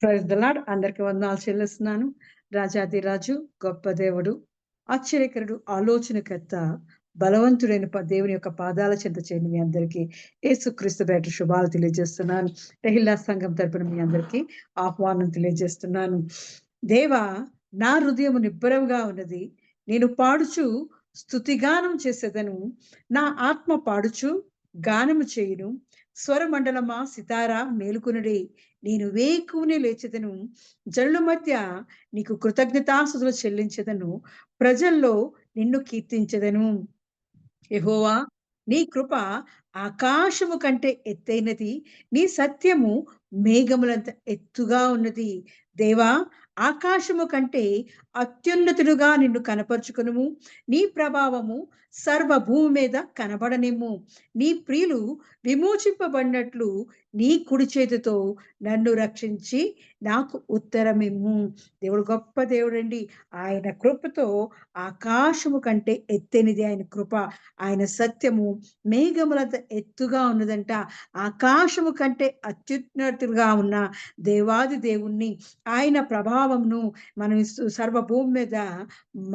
Praise the lord. అందరికి వందనాలు చెల్లిస్తున్నాను. రాజాధిరాజు, గొప్ప దేవుడు, ఆశ్చర్యకరుడు, ఆలోచనకర్త, బలవంతుడైన దేవుని యొక్క పాదాల చెంత చేరిన మీ అందరికీ యేసుక్రీస్తు పేరిట శుభాలు తెలియజేస్తున్నాను. రహిల్లా సంఘం తరపున మీ అందరికీ ఆహ్వానం తెలియజేస్తున్నాను. దేవా, నా హృదయం నిబ్బరంగా ఉన్నది. నేను పాడుచు స్తుతిగానం చేసేదను. నా ఆత్మ పాడుచు గానము చేయును. స్వరమండలమా సితారా మేలుకొనుడి. నేను వేకువనే లేచెదను. జనుల మధ్య నీకు కృతజ్ఞతాస్తుతులు చెల్లించెదను. ప్రజల్లో నిన్ను కీర్తించెదను. యెహోవా, నీ కృప ఆకాశము కంటే ఎత్తైనది. నీ సత్యము మేఘములంత ఎత్తుగా ఉన్నది. దేవా, ఆకాశము కంటే అత్యున్నతుడుగా నిన్ను కనపరుచుకొనుము. నీ ప్రభావము సర్వ భూమి మీద కనబడనిమ్ము. నీ ప్రియులు విమోచింపబడినట్లు నీ కుడి చేతితో నన్ను రక్షించి నాకు ఉత్తరమిమ్ము. దేవుడు గొప్ప దేవుడండి. ఆయన కృపతో ఆకాశము కంటే ఎత్తైనది ఆయన కృప. ఆయన సత్యము మేఘములంత ఎత్తుగా ఉన్నదంట. ఆకాశము కంటే అత్యున్నతులుగా ఉన్న దేవాది దేవుణ్ణి, ఆయన ప్రభావంను మనం సర్వభూమి మీద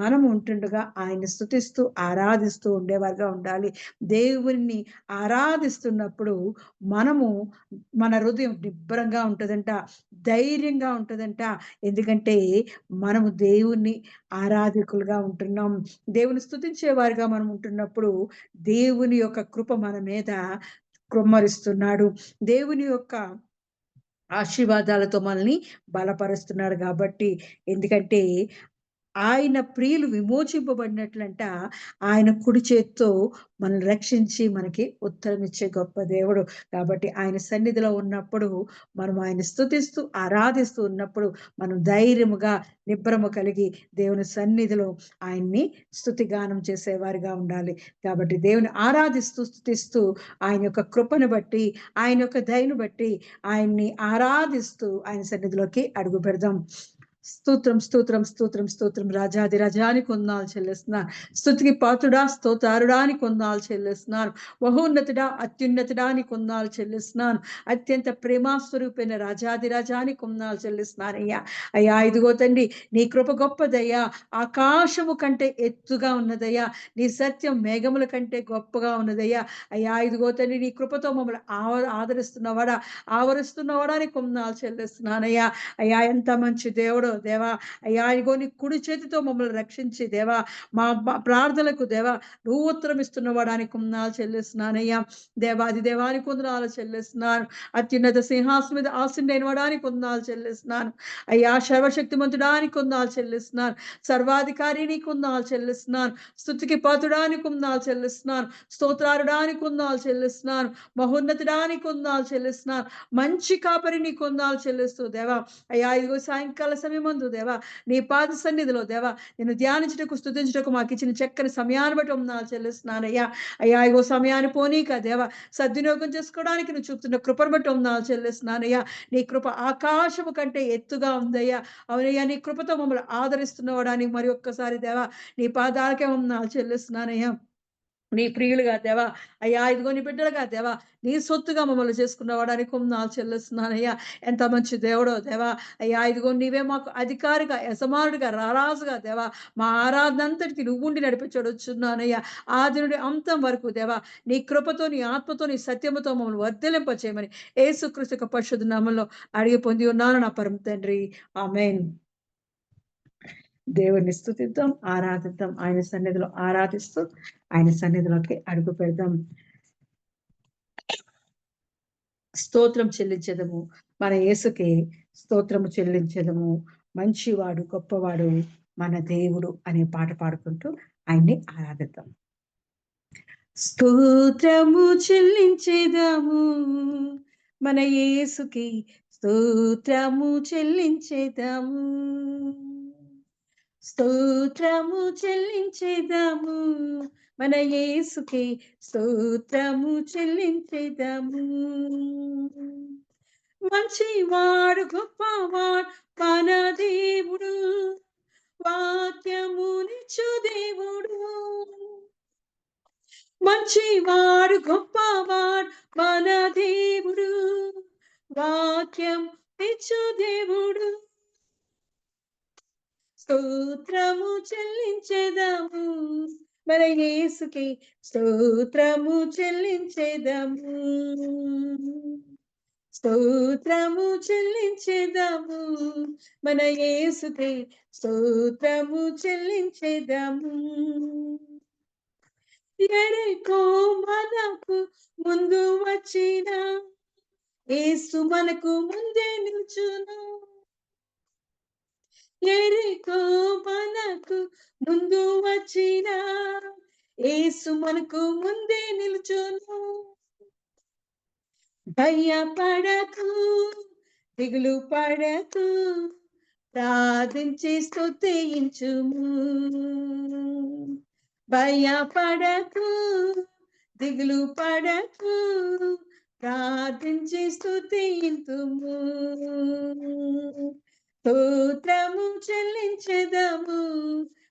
మనం ఉంటుండగా ఆయన స్తుతిస్తూ ఆరాధిస్తూ ఉండేవారుగా ఉండాలి. దేవుణ్ణి ఆరాధిస్తున్నప్పుడు మనము మన హృదయం నిబ్బరంగా ఉంటదంట, ధైర్యంగా ఉంటదంట. ఎందుకంటే మనము దేవుణ్ణి ఆరాధకులుగా ఉంటున్నాం. దేవుని స్తుతించే వారిగా మనం ఉంటున్నప్పుడు దేవుని యొక్క కృప మన మీద కుమ్మరిస్తున్నాడు. దేవుని యొక్క ఆశీర్వాదాలతో మనల్ని బలపరుస్తున్నాడు కాబట్టి. ఎందుకంటే ఆయన ప్రియులు విమోచింపబడినట్లంట, ఆయన కుడి చేత్తో మనల్ని రక్షించి మనకి ఉత్తరం ఇచ్చే గొప్ప దేవుడు. కాబట్టి ఆయన సన్నిధిలో ఉన్నప్పుడు మనం ఆయన స్తుతిస్తూ ఆరాధిస్తూ ఉన్నప్పుడు మనం ధైర్యముగా నిబ్బరము కలిగి దేవుని సన్నిధిలో ఆయన్ని స్తుతిగానం చేసేవారిగా ఉండాలి. కాబట్టి దేవుని ఆరాధిస్తూ స్తుతిస్తూ ఆయన యొక్క కృపను బట్టి, ఆయన యొక్క దయను బట్టి ఆయన్ని ఆరాధిస్తూ ఆయన సన్నిధిలోకి అడుగు పెడదాం. స్తోత్రం, స్తోత్రం, స్తోత్రం, స్తోత్రం. రాజాది రాజానికి వందనాలు చెల్లిస్తున్నాను. స్తుతికి పాత్రుడా, స్తోత్రారుడా నీకు వందనాలు చెల్లిస్తున్నాను. మహోన్నతుడా, అత్యున్నతుడా నీకు వందనాలు చెల్లిస్తున్నాను. అత్యంత ప్రేమ స్వరూపైన రాజాది రాజానికి వందనాలు చెల్లిస్తున్నాను అయ్యా. అయ్యా, ఇదిగో తండ్రి, నీ కృప గొప్పదయ్యా. ఆకాశము కంటే ఎత్తుగా ఉన్నదయ్యా. నీ సత్యం మేఘముల కంటే గొప్పగా ఉన్నదయ్యా. అయ్యా, ఇదిగో తండ్రి, నీ కృపతో మమ్మల్ని ఆదరిస్తున్నవాడా, ఆవరిస్తున్నవాడా నీకు వందనాలు చెల్లిస్తున్నానయ్యా. అయ్యా, ఎంత మంచి దేవుడో దేవా. అయ్యా, ఇగో నీ కుడి చేతితో మమ్మల్ని రక్షించి దేవా, మా ప్రార్థనలకు దేవా నువ్వు ఉత్తరం ఇస్తున్నవాడానికి వందనాలు చెల్లిస్తున్నానయ్యా. దేవాది దేవానికి వందనాలు చెల్లిస్తున్నాను. అత్యున్నత సింహాసనం మీద ఆసీనుడైన వాడానికి వందనాలు చెల్లిస్తున్నాను. అయ్యా, సర్వశక్తిమంతుడానికి వందనాలు చెల్లిస్తున్నాను. సర్వాధికారి నీకు వందనాలు చెల్లిస్తున్నాను. స్తుతికి పాత్రుడానికి వందనాలు చెల్లిస్తున్నాను. స్తోత్రారుడానికి వందనాలు చెల్లిస్తున్నాను. మహోన్నతుడానికి వందనాలు చెల్లిస్తున్నాను. మంచి కాపరి నీకు వందనాలు చెల్లిస్తూ దేవా. అయ్యా, ఇదిగో సాయంకాల సమయమందు దేవా నీ పాద సన్నిధిలో దేవా నేను ధ్యానించుటకు స్తుతించుటకు మాకు ఇచ్చిన చక్కని సమయాన్ని బట్టి వందనాలు చెల్లిస్తున్నానయ్యా. అయ్యా, ఇగో సమయాన్ని పోనీక దేవా సద్వినియోగం చేసుకోవడానికి నువ్వు చూపుతున్న కృపను బట్టి వందనాలు చెల్లిస్తున్నానయ్యా. నీ కృప ఆకాశము కంటే ఎత్తుగా ఉందయ్యా. అవునయ్యా, నీ కృపతో మమ్మల్ని ఆదరిస్తున్నవాడానికి మరి ఒక్కసారి దేవా నీ పాదాలకే వందనాలు చెల్లిస్తున్నానయ్యా. నీ ప్రియులుగా దేవా, అయ్యా ఇదిగో నీ బిడ్డలుగా దేవా నీ సొత్తుగా మమ్మల్ని చేసుకున్నవాడానికి వందనాలు చెల్లిస్తున్నానయ్యా. ఎంత మంచి దేవుడో దేవా. అయ్యా, ఇదిగో నీవే మాకు అధికారిగా, యజమానుడిగా, రారాజుగా దేవా మా ఆరాధన అంతటికి నువ్వుండి నడిపించడొచ్చున్నానయ్యా. ఆది నుండి అంతం వరకు దేవా నీ కృపతో, నీ ఆత్మతో, నీ సత్యముతో మమ్మల్ని వర్ధిలింప చేయమని యేసుక్రీస్తు యొక్క పరిశుద్ధ నామములో అడిగి పొంది ఉన్నాను నా పరమ తండ్రి. ఆమేన్. దేవుని స్తుతిద్దాం, ఆరాధిద్దాం. ఆయన సన్నిధిలో ఆరాధిస్తూ ఆయన సన్నిధిలోకి అడుగు పెడదాం. స్తోత్రం చెల్లించదము. మన యేసుకి స్తోత్రము చెల్లించదము. మంచివాడు, గొప్పవాడు మన దేవుడు అనే పాట పాడుకుంటూ ఆయన్ని ఆరాధిద్దాం. స్తోత్రము చెల్లించేదము మన యేసుకి, స్తోత్రము చెల్లించేదము. స్తోత్రము చెల్లించేదము మన యేసుకి, స్తోత్రము చెల్లించేదము. మంచివాడు, గొప్పవాడు మన దేవుడు, వాక్యమునిచ్చు దేవుడు. మంచివాడు, గొప్పవాడు మన దేవుడు, వాక్యం ఇచ్చు దేవుడు స్తోత్రము చెల్లించెదము మన యేసుకి స్తోత్రము చెల్లించెదము స్తోత్రము చెల్లించెదము మన యేసుకి స్తోత్రము చెల్లించెదము ఎరికో మనకు ముందు వచ్చిన యేసు మనకు ముందే నిల్చును ఎరికో మనకు ముందు వచ్చిన యేసు మనకు ముందే నిల్చును భయపడకు దిగులు పడకు ప్రార్థించి స్తుతించుము భయపడకు దిగులు పడకు ప్రార్థించి స్తుతింతుము స్తోత్రము చెల్లించెదము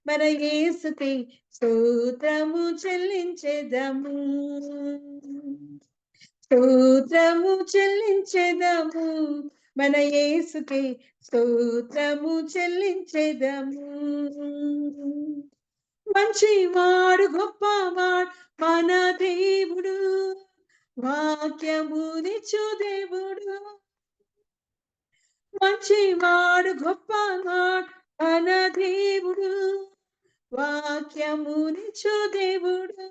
మన యేసుకి స్తోత్రము చెల్లించెదము స్తోత్రము చెల్లించెదము మన యేసుకి స్తోత్రము చెల్లించెదము మంచివాడు గొప్పవాడు మన దేవుడు వాక్యమునిచ్చు దేవుడు మంచివాడు గొప్పవాడు మన దేవుడు వాక్యమునిచ్చు దేవుడు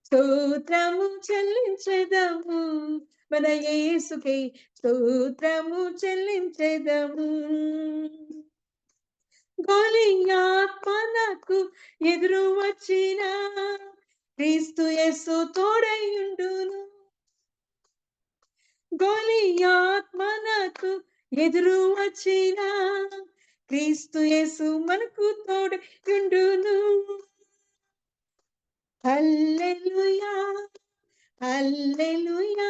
స్తోత్రము చెల్లించెదము మన యేసుకి స్తోత్రము చెల్లించెదము గొలియాత్ మనకు ఎదురు వచ్చిన క్రీస్తు యేసు తోడయుండును గొలియాత్ మనకు ఎదురు వచ్చిన క్రీస్తు యేసు మనకు తోడయుండును హల్లెలూయా హల్లెలూయా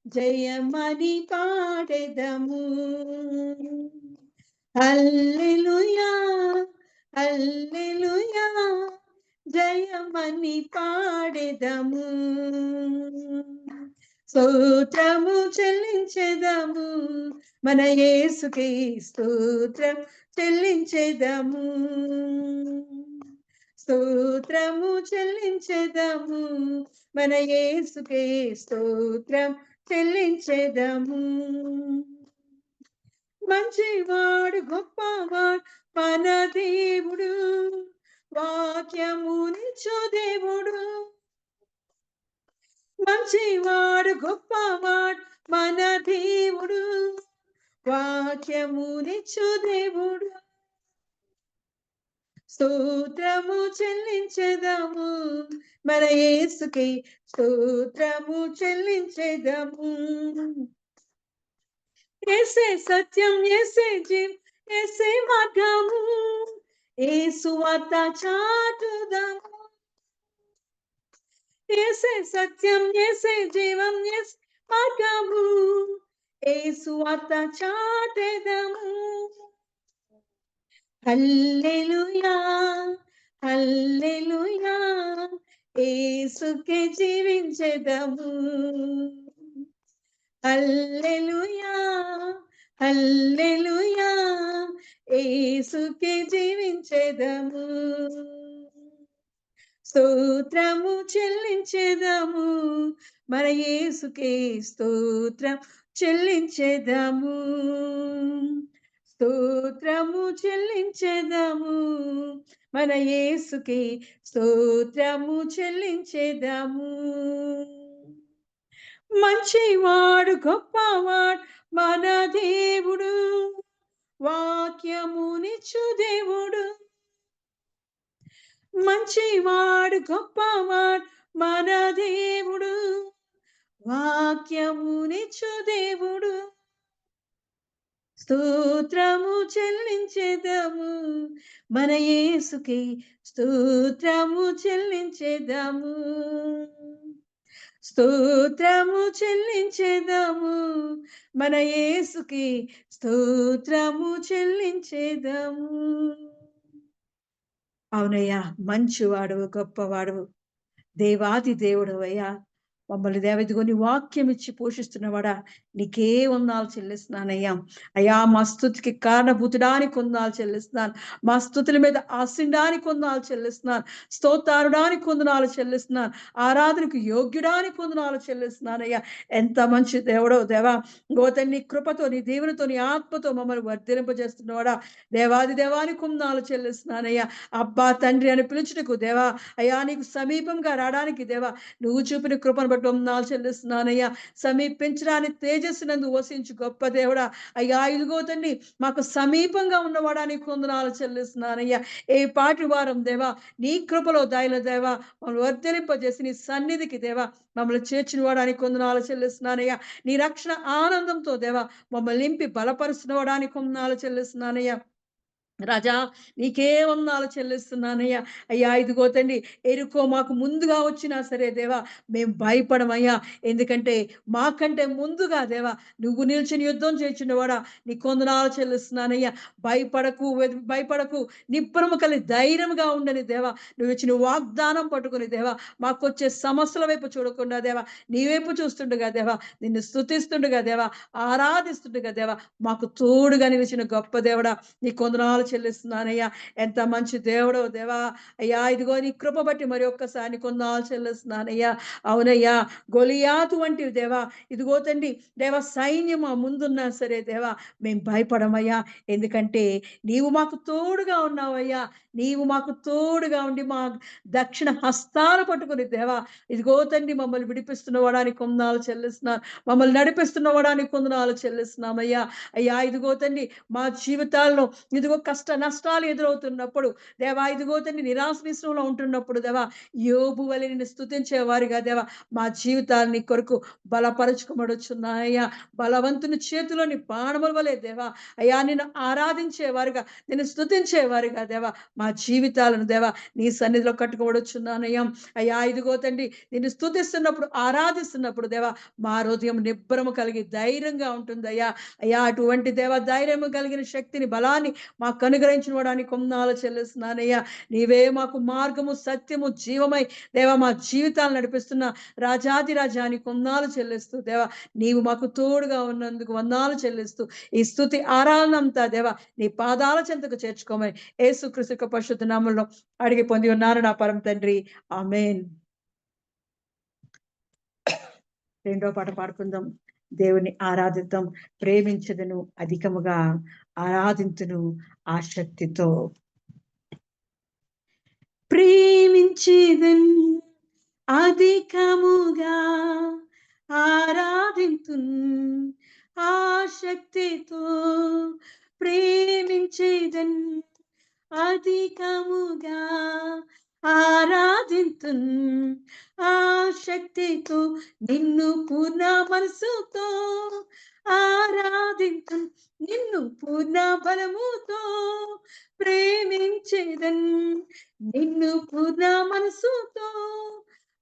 జయమని పాడెదము హల్లెలూయా హల్లెలూయా జయమని పాడెదము స్తోత్రము చెల్లించెదము మన యేసుకి స్తోత్రం చెల్లించెదము స్తోత్రము చెల్లించెదము మన యేసుకి స్తోత్రం చెల్లించెదము మంచివాడు గొప్పవాడు మన దేవుడు వాక్యమునిచ్చు దేవుడు మంచివాడు గొప్పవాడు మన దేవుడు వాక్యమునిచ్చు దేవుడు స్తోత్రము చెల్లించెదము మన యేసుకి స్తోత్రము చెల్లించెదము యేసే సత్యం యేసే జీవం యేసే మార్గము యేసు వార్త చాటుదము యేసే సత్యం యేసే జీవం యేసే మార్గము యేసు వార్త చాటెదము హల్లెలూయా హల్లెలూయా యేసుకే జీవించెదము హల్లెలూయా హల్లెలూయా యేసుకే జీవించెదము స్తోత్రము చెల్లించెదము మన యేసుకే స్తోత్రం చెల్లించెదము స్తోత్రము చెల్లించెదము మన యేసుకి స్తోత్రము చెల్లించెదము మంచివాడు గొప్పవాడు మన దేవుడు వాక్యమునిచ్చు దేవుడు మంచివాడు గొప్పవాడు మన దేవుడు వాక్యమునిచ్చు దేవుడు స్తోత్రము చెల్లించెదము మన యేసుకి స్తోత్రము చెల్లించెదము స్తోత్రము చెల్లించెదము మన యేసుకి స్తోత్రము చెల్లించెదము అవునయ్యా మంచివాడు గొప్పవాడు దేవాది దేవుడు అయ్యా మమ్మల్ని దేవ ఇదిగో నీ వాక్యం ఇచ్చి పోషిస్తున్నవాడా, నీకే వందనాలు చెల్లిస్తున్నానయ్యా. అయ్యా మా స్తుతికి కారణభూతుడానికి వందనాలు చెల్లిస్తున్నాను. మా స్తుతుల మీద ఆశించడానికి వందనాలు చెల్లిస్తున్నాను. స్తోత్రారుడానికి వందనాలు చెల్లిస్తున్నాను. ఆరాధనకు యోగ్యుడానికి వందనాలు చెల్లిస్తున్నానయ్యా. ఎంత మంచి దేవుడో దేవా! గోత నీ కృపతో, నీ దీవెనతో, నీ ఆత్మతో మమ్మల్ని వర్ధిలింపజేస్తున్నవాడా, దేవాది దేవానికి వందనాలు చెల్లిస్తున్నానయ్యా. అబ్బా తండ్రి అని పిలుచుటకు దేవా, అయ్యా నీకు సమీపంగా రావడానికి దేవా నువ్వు చూపిన కృపను బట్టి వందనాలు చెల్లిస్తున్నానయ్యా. సమీపించడానికి తేజస్సునందు వసించు గొప్ప దేవుడా, అయ్యా ఇదిగో తండ్రి మాకు సమీపంగా ఉన్నవాడా నీకు వందనాలు చెల్లిస్తున్నానయ్యా. ఏ పాటి వారం దేవా నీ కృపలో దయల దేవా మమ్మల్ని వర్ధలింపజేసి నీ సన్నిధికి దేవా మమ్మల్ని చేర్చిన వాడానికి వందనాలు చెల్లిస్తున్నానయ్యా. నీ రక్షణ ఆనందంతో దేవా మమ్మల్ని నింపి బలపరుస్తున్న వాడానికి వందనాలు చెల్లిస్తున్నానయ్యా. రాజా నీకే వందనాలు చెల్లిస్తున్నానయ్యా. అయ్యా ఇదిగో తండ్రి ఎరుకో మాకు ముందుగా వచ్చినా సరే దేవా మేము భయపడమయ్యా. ఎందుకంటే మాకంటే ముందుగా దేవా నువ్వు నిలిచిన యుద్ధం చేయుచున్నవాడా నీకు వందనాలు చెల్లిస్తున్నానయ్యా. భయపడకు భయపడకు, నిబ్బరము కలిగి ధైర్యముగా ఉండని దేవా నువ్వు ఇచ్చిన వాగ్దానం పట్టుకుని దేవా మాకొచ్చే సమస్యల వైపు చూడకుండా దేవా నీ వైపు చూస్తుండగా దేవా నిన్ను స్తుతిస్తుండగా దేవా ఆరాధిస్తుండగా దేవా మాకు తోడుగా నిలిచిన గొప్ప దేవుడా నీకు వందనాలు చెల్లిస్తున్నానయ్యా. ఎంత మంచి దేవుడో దేవా. అయ్యా ఇదిగో నీ కృప బట్టి మరి ఒక్కసారి నీకు వందనాలు చెల్లిస్తున్నానయ్యా. అవునయ్యా గొలియాతు వంటివి దేవా ఇదిగో తండ్రి దేవా సైన్యం మా ముందున్నా సరే దేవా మేము భయపడమయ్యా. ఎందుకంటే నీవు మాకు తోడుగా ఉన్నావయ్యా. నీవు మాకు తోడుగా ఉండి మా దక్షిణ హస్తాలు పట్టుకుని దేవా ఇదిగో తండ్రి మమ్మల్ని విడిపిస్తున్న వాడానికి వందనాలు చెల్లిస్తున్నాను. మమ్మల్ని నడిపిస్తున్న వాడానికి వందనాలు చెల్లిస్తున్నామయ్యా. అయ్యా ఇదిగో తండ్రి మా జీవితాల్లో ఇదిగో కష్ట నష్టాలు ఎదురవుతున్నప్పుడు దేవా ఇదిగో తండ్రి నిరాశ నిస్పృహలో ఉంటున్నప్పుడు దేవా యోబు వలె నిన్ను స్తుతించేవారుగా దేవా మా జీవితాన్ని కొరకు బలపరుచుకోబడుచున్నాయ్యా. బలవంతుని చేతిలోని బాణముల వలె దేవా అయ్యా నిన్ను ఆరాధించేవారుగా, నిన్ను స్తుతించేవారుగా దేవా మా జీవితాలను దేవా నీ సన్నిధిలో కట్టుకోబడుచున్నానయ్యా. అయ్యా ఇదిగో తండ్రి నిన్ను స్తుతిస్తున్నప్పుడు, ఆరాధిస్తున్నప్పుడు దేవా మా హృదయం నిబ్బరము కలిగి ధైర్యంగా ఉంటుందయ్యా. అయ్యా అటువంటి దేవ ధైర్యము కలిగిన శక్తిని బలాన్ని మాకు అనుగ్రహించిన వాడానికి వందనాలు చెల్లిస్తున్నానయ్యా. నీవే మాకు మార్గము సత్యము జీవమై దేవ మా జీవితాలు నడిపిస్తున్న రాజాది రాజానికి వందనాలు చెల్లిస్తూ దేవా నీవు మాకు తోడుగా ఉన్నందుకు వందనాలు చెల్లిస్తూ ఈ స్తుతి ఆరాధన అంతా దేవా నీ పాదాల చెంతకు చేర్చుకోమని యేసుక్రీస్తు యొక్క పరిశుద్ధ నామములో అడిగి పొంది ఉన్నారు నా పరమ తండ్రి ఆమేన్. రెండో పాట పాడుకుందాం. దేవుని ఆరాధిద్దాం. ప్రేమించదను అధికముగా ఆరాధింతును ఆసక్తితో. ప్రేమించేదన్ అధికముగా ఆరాధింతున్ ఆసక్తితో. ప్రేమించేదన్ అధికముగా ఆరాధింతున్ ఆసక్తితో. నిన్ను పూర్ణ మనసుతో ఆరాధింతున్ నిన్ను పూర్ణ బలముతో. ప్రేమించేదన్ నిన్ను పూర్ణ మనసుతో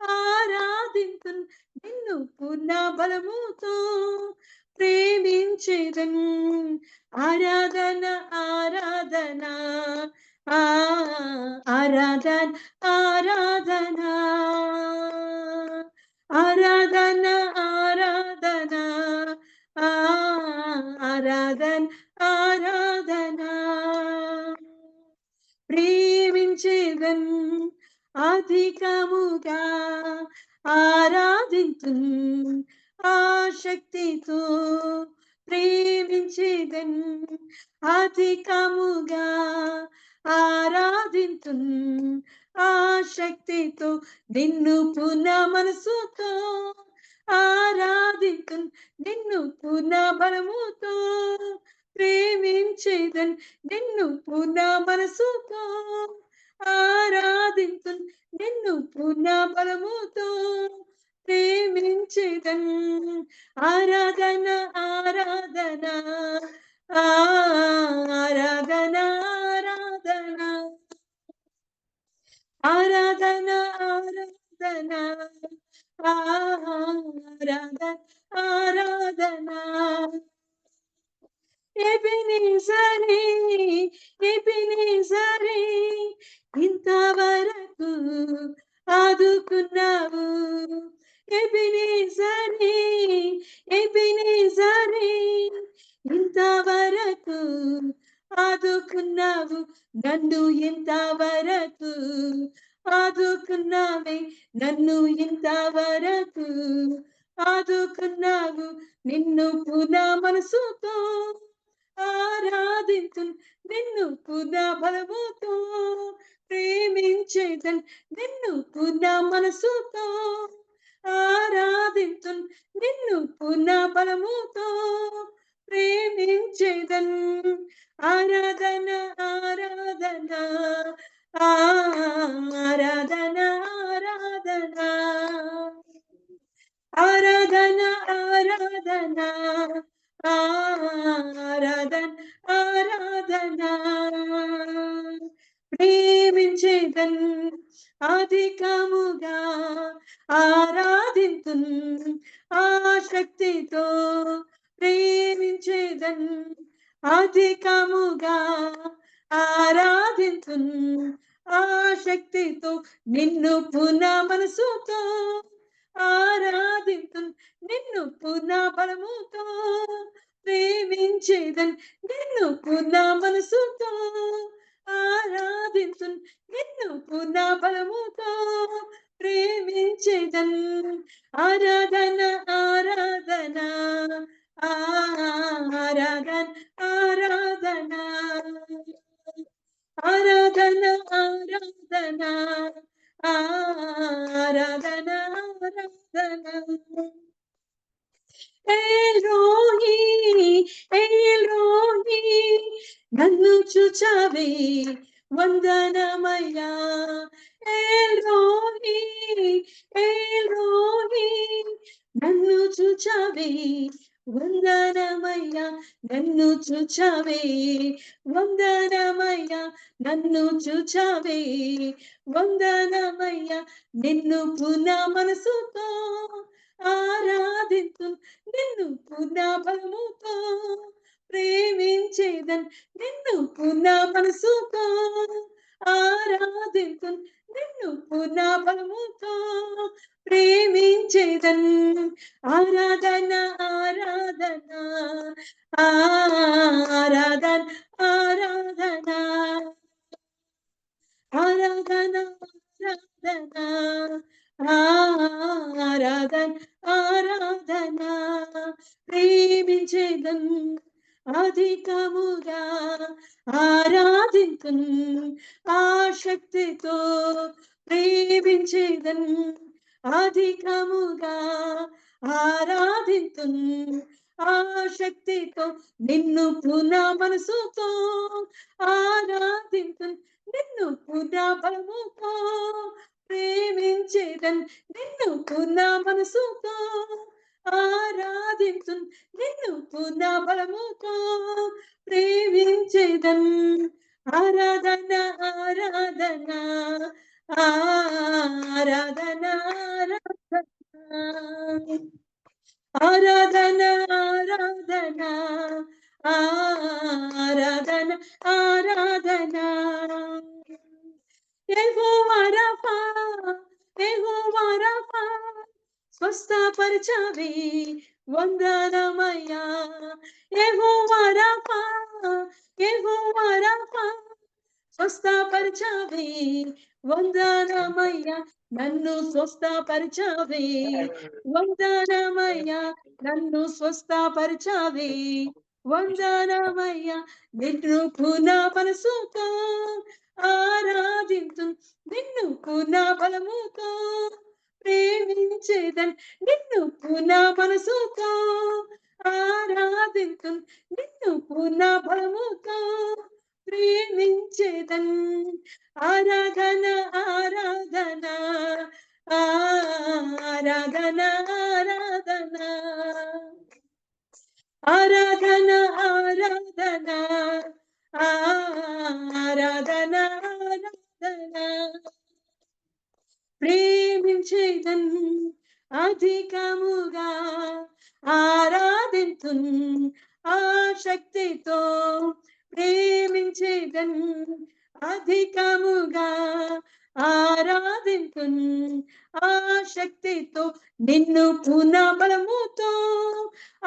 ఆరాధింతున్ నిన్ను పూర్ణ బలముతో. ప్రేమించేదన్ ఆరాధన ఆరాధన ఆ ఆరాధన ఆరాధన ఆరాధన ఆరాధన ఆ ఆరాధన ఆరాధన. ప్రేమించేదన్ అధికముగా ఆరాధింతున్ ఆసక్తితో. ప్రేమించేదన్ అధికముగా ఆరాధింతున్ ఆసక్తితో. నిన్ను పూర్ణ మనసుతో ఆరాధింతున్ నిన్ను పూర్ణ బలముతో. ప్రేమించేదన్ నిన్ను పూర్ణ మనసుతో ఆరాధింతున్ నిన్ను పూర్ణ బలముతో. ప్రేమించేదన్ ఆరాధన ఆరాధన ఆరాధన ఆరాధన ఆరాధన ఆరాధన ఆరాధన ఆరాధన. ఎబెనేజరే ఎబెనేజరే ఇంతవరకు ఆదుకున్నావు. ఎబినేజరే, ఎబినేజరే, ఇంతవరకు ఆదుకున్నావు నన్ను, ఇంతవరకు ఆదుకున్నావే నన్ను, ఇంతవరకు ఆదుకున్నావు. నిన్ను పునా మనసుతో ఆరాధింతున్, నిన్ను పునా బలముతో ప్రేమించేదన్, నిన్ను పునా మనసుతో ఆరాధింతున్, నిన్ను పునా బలముతో ప్రేమించేదన్. ఆరాధన ఆరాధన ఆరాధన ఆరాధన ఆరాధన ఆరాధన ఆరాధన ఆరాధన ప్రేమించేదన్ అధికముగా ఆరాధింతున్ ఆశక్తితో ప్రేమించేదన్ అధికముగా ఆరాధింతున్ ఆశక్తితో నిన్ను పునా మనసుతో ఆరాధింతున్, నిన్ను పునా బలముతో ప్రేమించేదన్, నిన్ను పునా మనసుతో ఆరాధింతున్, నిన్ను పునా బలముతో ప్రేమించేదన్. ఆరాధన ఆరాధన ఆరాధన ఆరాధన ఆరాధన ఆరాధన ఆరాధన ఆరాధన ఎలోహీ ఎలోహీ నన్ను చూచావే వందనమయ్యా. ఎలోహీ ఎలోహీ నన్ను చూచావే వందనమయ్యా, నన్ను చూచావే వందనమయ్యా, నన్ను చూచావే వందనమయ్యా. నిన్ను పునా మనసుతో ఆరాధింతు, నిన్ను పునా బలముతో ప్రేమించేదన్, నిన్ను పునా మనసుతో ఆరాధింతు, నిన్ను పునా బలముతో ప్రేమించేదన్. ఆరాధన ఆరాధన ఆరాధన ఆరాధన ఆరాధన ఆరాధన ఆరాధన ఆరాధన ప్రేమించేదన్ అధికముగా ఆరాధింతున్ ఆశక్తితో ప్రేమించేదన్ అధికముగా ఆరాధింతున్ ఆశక్తితో నిన్ను పునా మనసుతో ఆరాధింతున్, నిన్ను పునా బలముతో ప్రేమించేదన్, నిన్ను పునా మనసుతో ఆరాధింతున్, నిన్ను పునా బలముతో ప్రేమించేదన్. ఆరాధన ఆరాధన ఆరాధన ఆరాధన ఆరాధన ఆరాధన ఆరాధన యెహోవా రఫా, యెహోవా రఫా స్వస్థపరచవే వందనమయ్యా. యెహోవా రఫా, యెహోవా రఫా స్వస్థపరచవే వందనమయ్యా, నన్ను స్వస్థపరచవే వందనమయ్యా, నన్ను స్వస్థపరచవే వందనమయ్యా. నిన్ను పునా మనసుతో ఆరాధింతు, నిన్ను పునా బలముతో ప్రేమించేదన్, నిన్ను పునా మనసుతో ఆరాధింతు, నిన్ను పునా బలముతో ప్రేమించేదన్. ఆరాధన ఆరాధన ఆరాధన ఆరాధన ఆరాధన ఆరాధన ఆరాధన ఆరాధన ప్రేమించేదన్ అధికముగా ఆరాధింతున్ ఆశక్తితో ప్రేమించేదన్ అధికముగా ఆరాధింతున్ ఆ శక్తితో నిన్ను పునః బలముతో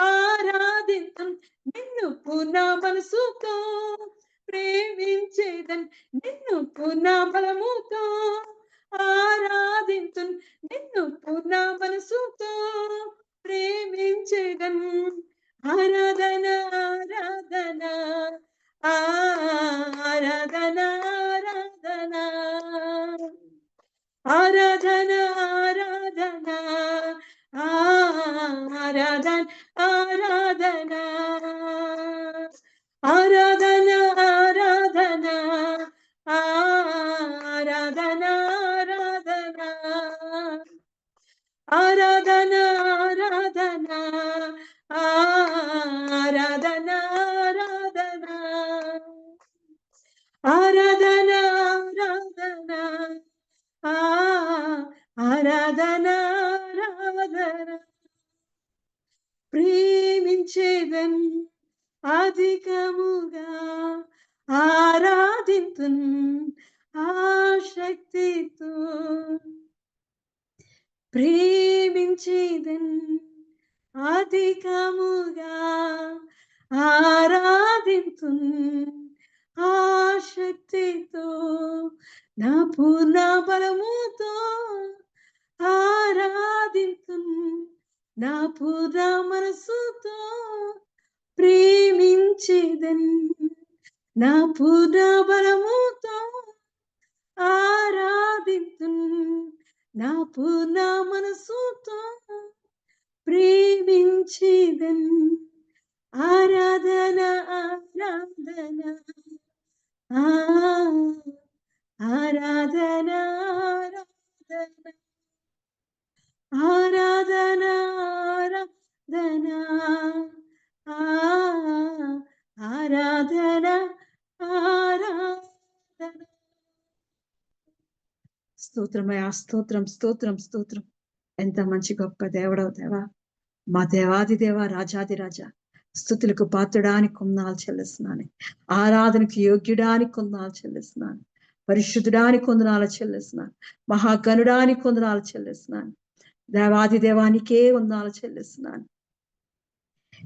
ఆరాధింతున్, నిన్ను పునః మనసుతో ప్రేమించేదన్, నిన్ను పునః బలముతో ఆరాధింతున్, నిన్ను పునః మనసుతో ప్రేమించేదన్. ఆరాధన ఆరాధన ఆరాధన ఆరాధన ఆరాధన ఆరాధన ఆరాధన ఆరాధన ఆరాధన ఆరాధన ఆరాధన ఆరాధన ఆరాధన ఆరాధన ఆరాధన ఆరాధన ఆరాధన ఆరాధన ఆరాధన ప్రేమించేదన్ అధికముగా ఆరాధింతున్ ఆశక్తితో ప్రేమించేదన్ అధికముగా ఆరాధింతున్ ఆశక్తితో నా పూర్ణ బలముతో ఆరాధింతున్ నా పూర్ణ మనసుతో ప్రేమించేదన్ నా పూర్ణ బలముతో ఆరాధింతున్ నా పూర్ణ మనసుతో ప్రేమించేదన్. ఆరాధన ఆరాధన ఆరాధన ఆరాధన ఆరాధన ఆరాధన ఆరాధన. స్తోత్రమయ్యా, స్తోత్రం స్తోత్రం స్తోత్రం. ఎంత మంచి గొప్ప దేవుడవు దేవా, మా దేవాది దేవ, రాజాది రాజా. స్తుతులకు పాత్రుడానికి కొందనాలు చెల్లిస్తున్నాను, ఆరాధనకు యోగ్యుడానికి కొందనాలు చెల్లిస్తున్నాను, పరిశుద్ధుడానికి కొందనాలు చెల్లిస్తున్నాను, మహాగణుడానికి కొందనాలు చెల్లిస్తున్నాను, దేవాది దేవానికే వందనాలు చెల్లిస్తున్నాను.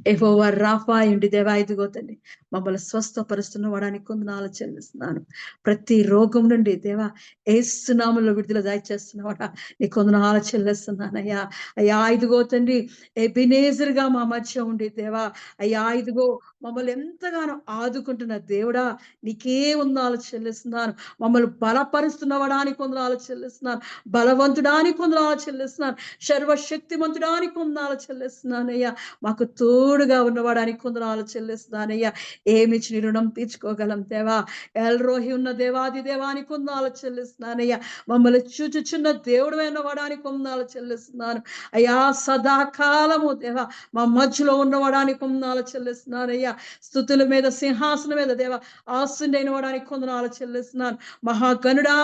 యెహోవా రాఫా ఇంటి దేవా, ఇదిగో తండ్రి మమ్మల్ని స్వస్థపరుస్తున్న వాడానికి కొందనాలు చెల్లిస్తున్నాను. ప్రతి రోగం నుండి దేవా యేసు నామములో విడుదల దయచేస్తున్నవాడా నీ కొందనాలు చెల్లిస్తున్నానయ్యా. అయ్యా ఇదిగో తండ్రి ఎబినేజర్గా మా మధ్య ఉండి దేవా, అయ్యా ఇదిగో మమ్మల్ని ఎంతగానో ఆదుకుంటున్న దేవుడా నీకే వందనాలు చెల్లిస్తున్నాను. మమ్మల్ని బలపరుస్తున్నవాడానికి కొందనాలు చెల్లిస్తున్నాను, బలవంతుడానికి కొందనాలు చెల్లిస్తున్నాను, సర్వశక్తిమంతుడానికి కొందనాలు చెల్లిస్తున్నాను అయ్యా. మాకు తోడుగా ఉన్నవాడానికి కొందనాలు చెల్లిస్తున్నానయ్యా. ఏమిచ్చి నీ రుణం తీర్చుకోగలం దేవా. ఎల్రోహి ఉన్న దేవాది దేవానికి కొందనాలు చెల్లిస్తున్నానయ్యా. మమ్మల్ని చూచుచున్న దేవుడు ఉన్నవాడానికి కొందనాలు చెల్లిస్తున్నాను అయ్యా. సదాకాలము దేవా మా మధ్యలో ఉన్నవాడానికి కొందనాలు చెల్లిస్తున్నానయ్యా. స్తుతుల మీద సింహాసనం మీద దేవా ఆసుండైన వాడానికి కొందనాలు చెల్లిస్తున్నాను. మహాగణుడా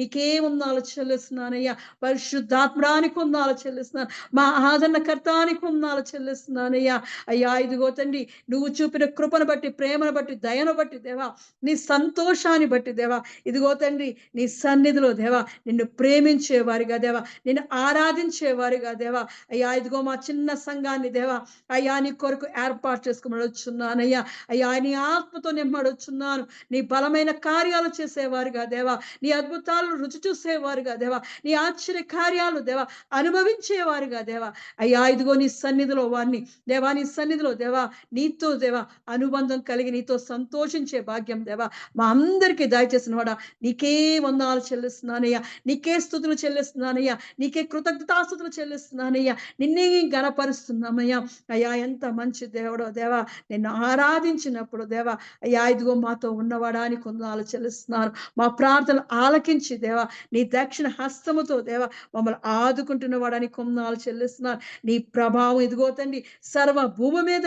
నీకే వందనాలు చెల్లిస్తున్నానయ్యా. పరిశుద్ధాత్మడానికి కొందనాలు చెల్లిస్తున్నాను, మా ఆదరణకర్తానికి వందనాలు చెల్లిస్తున్నానయ్యా. అయ్యా ఇదిగో తండ్రి నువ్వు చూపిన కృపను బట్టి, ప్రేమను బట్టి, దయను బట్టి దేవా, నీ సంతోషాన్ని బట్టి దేవా, ఇదిగో తండ్రి నీ సన్నిధిలో దేవా నిన్ను ప్రేమించేవారిగా దేవా, నిన్ను ఆరాధించేవారిగా దేవా, అయ్యా ఇదిగో మా చిన్న సంఘాన్ని దేవా అయ్యా నీ కొరకు ఏర్పాటు చేసుకుని వచ్చున్నానయ్యా. అయ్యా నీ ఆత్మతో నిమ్మడొచ్చున్నాను. నీ బలమైన కార్యాలు చేసేవారుగా దేవా, నీ అద్భుతాలను రుచి చూసేవారుగా దేవా, నీ ఆశ్చర్య కార్యాలు దేవా అనుభవించేవారుగా దేవా, అయ్యా ఇదిగో నీ సన్నిధిలో వారిని దేవా, నీ సన్నిధిలో దేవా నీతో దేవా అనుబంధం కలిగి నీతో సంతోషించే భాగ్యం దేవా మా అందరికీ దయచేసిన వాడా నీకే వందనాలు చెల్లిస్తున్నానయ్యా, నీకే స్తుతులు చెల్లిస్తున్నానయ్యా, నీకే కృతజ్ఞతాస్తుతులు చెల్లిస్తున్నానయ్యా, నిన్నే గణపరుస్తున్నామయ్యా. అయ్యా ఎంత మంచి దేవుడో దేవా, నిన్ను ఆరాధించినప్పుడు దేవా అయ్యా ఇదిగో మాతో ఉన్నవాడానికి వందనాలు చెల్లిస్తున్నారు. మా ప్రార్థనలు ఆలకించి దేవా నీ దక్షిణ హస్తముతో దేవా మమ్మల్ని ఆదుకుంటున్న వాడానికి వందనాలు చెల్లిస్తున్నారు. నీ ప్రభావం ఇదిగో తండ్రి సర్వ భూమి మీద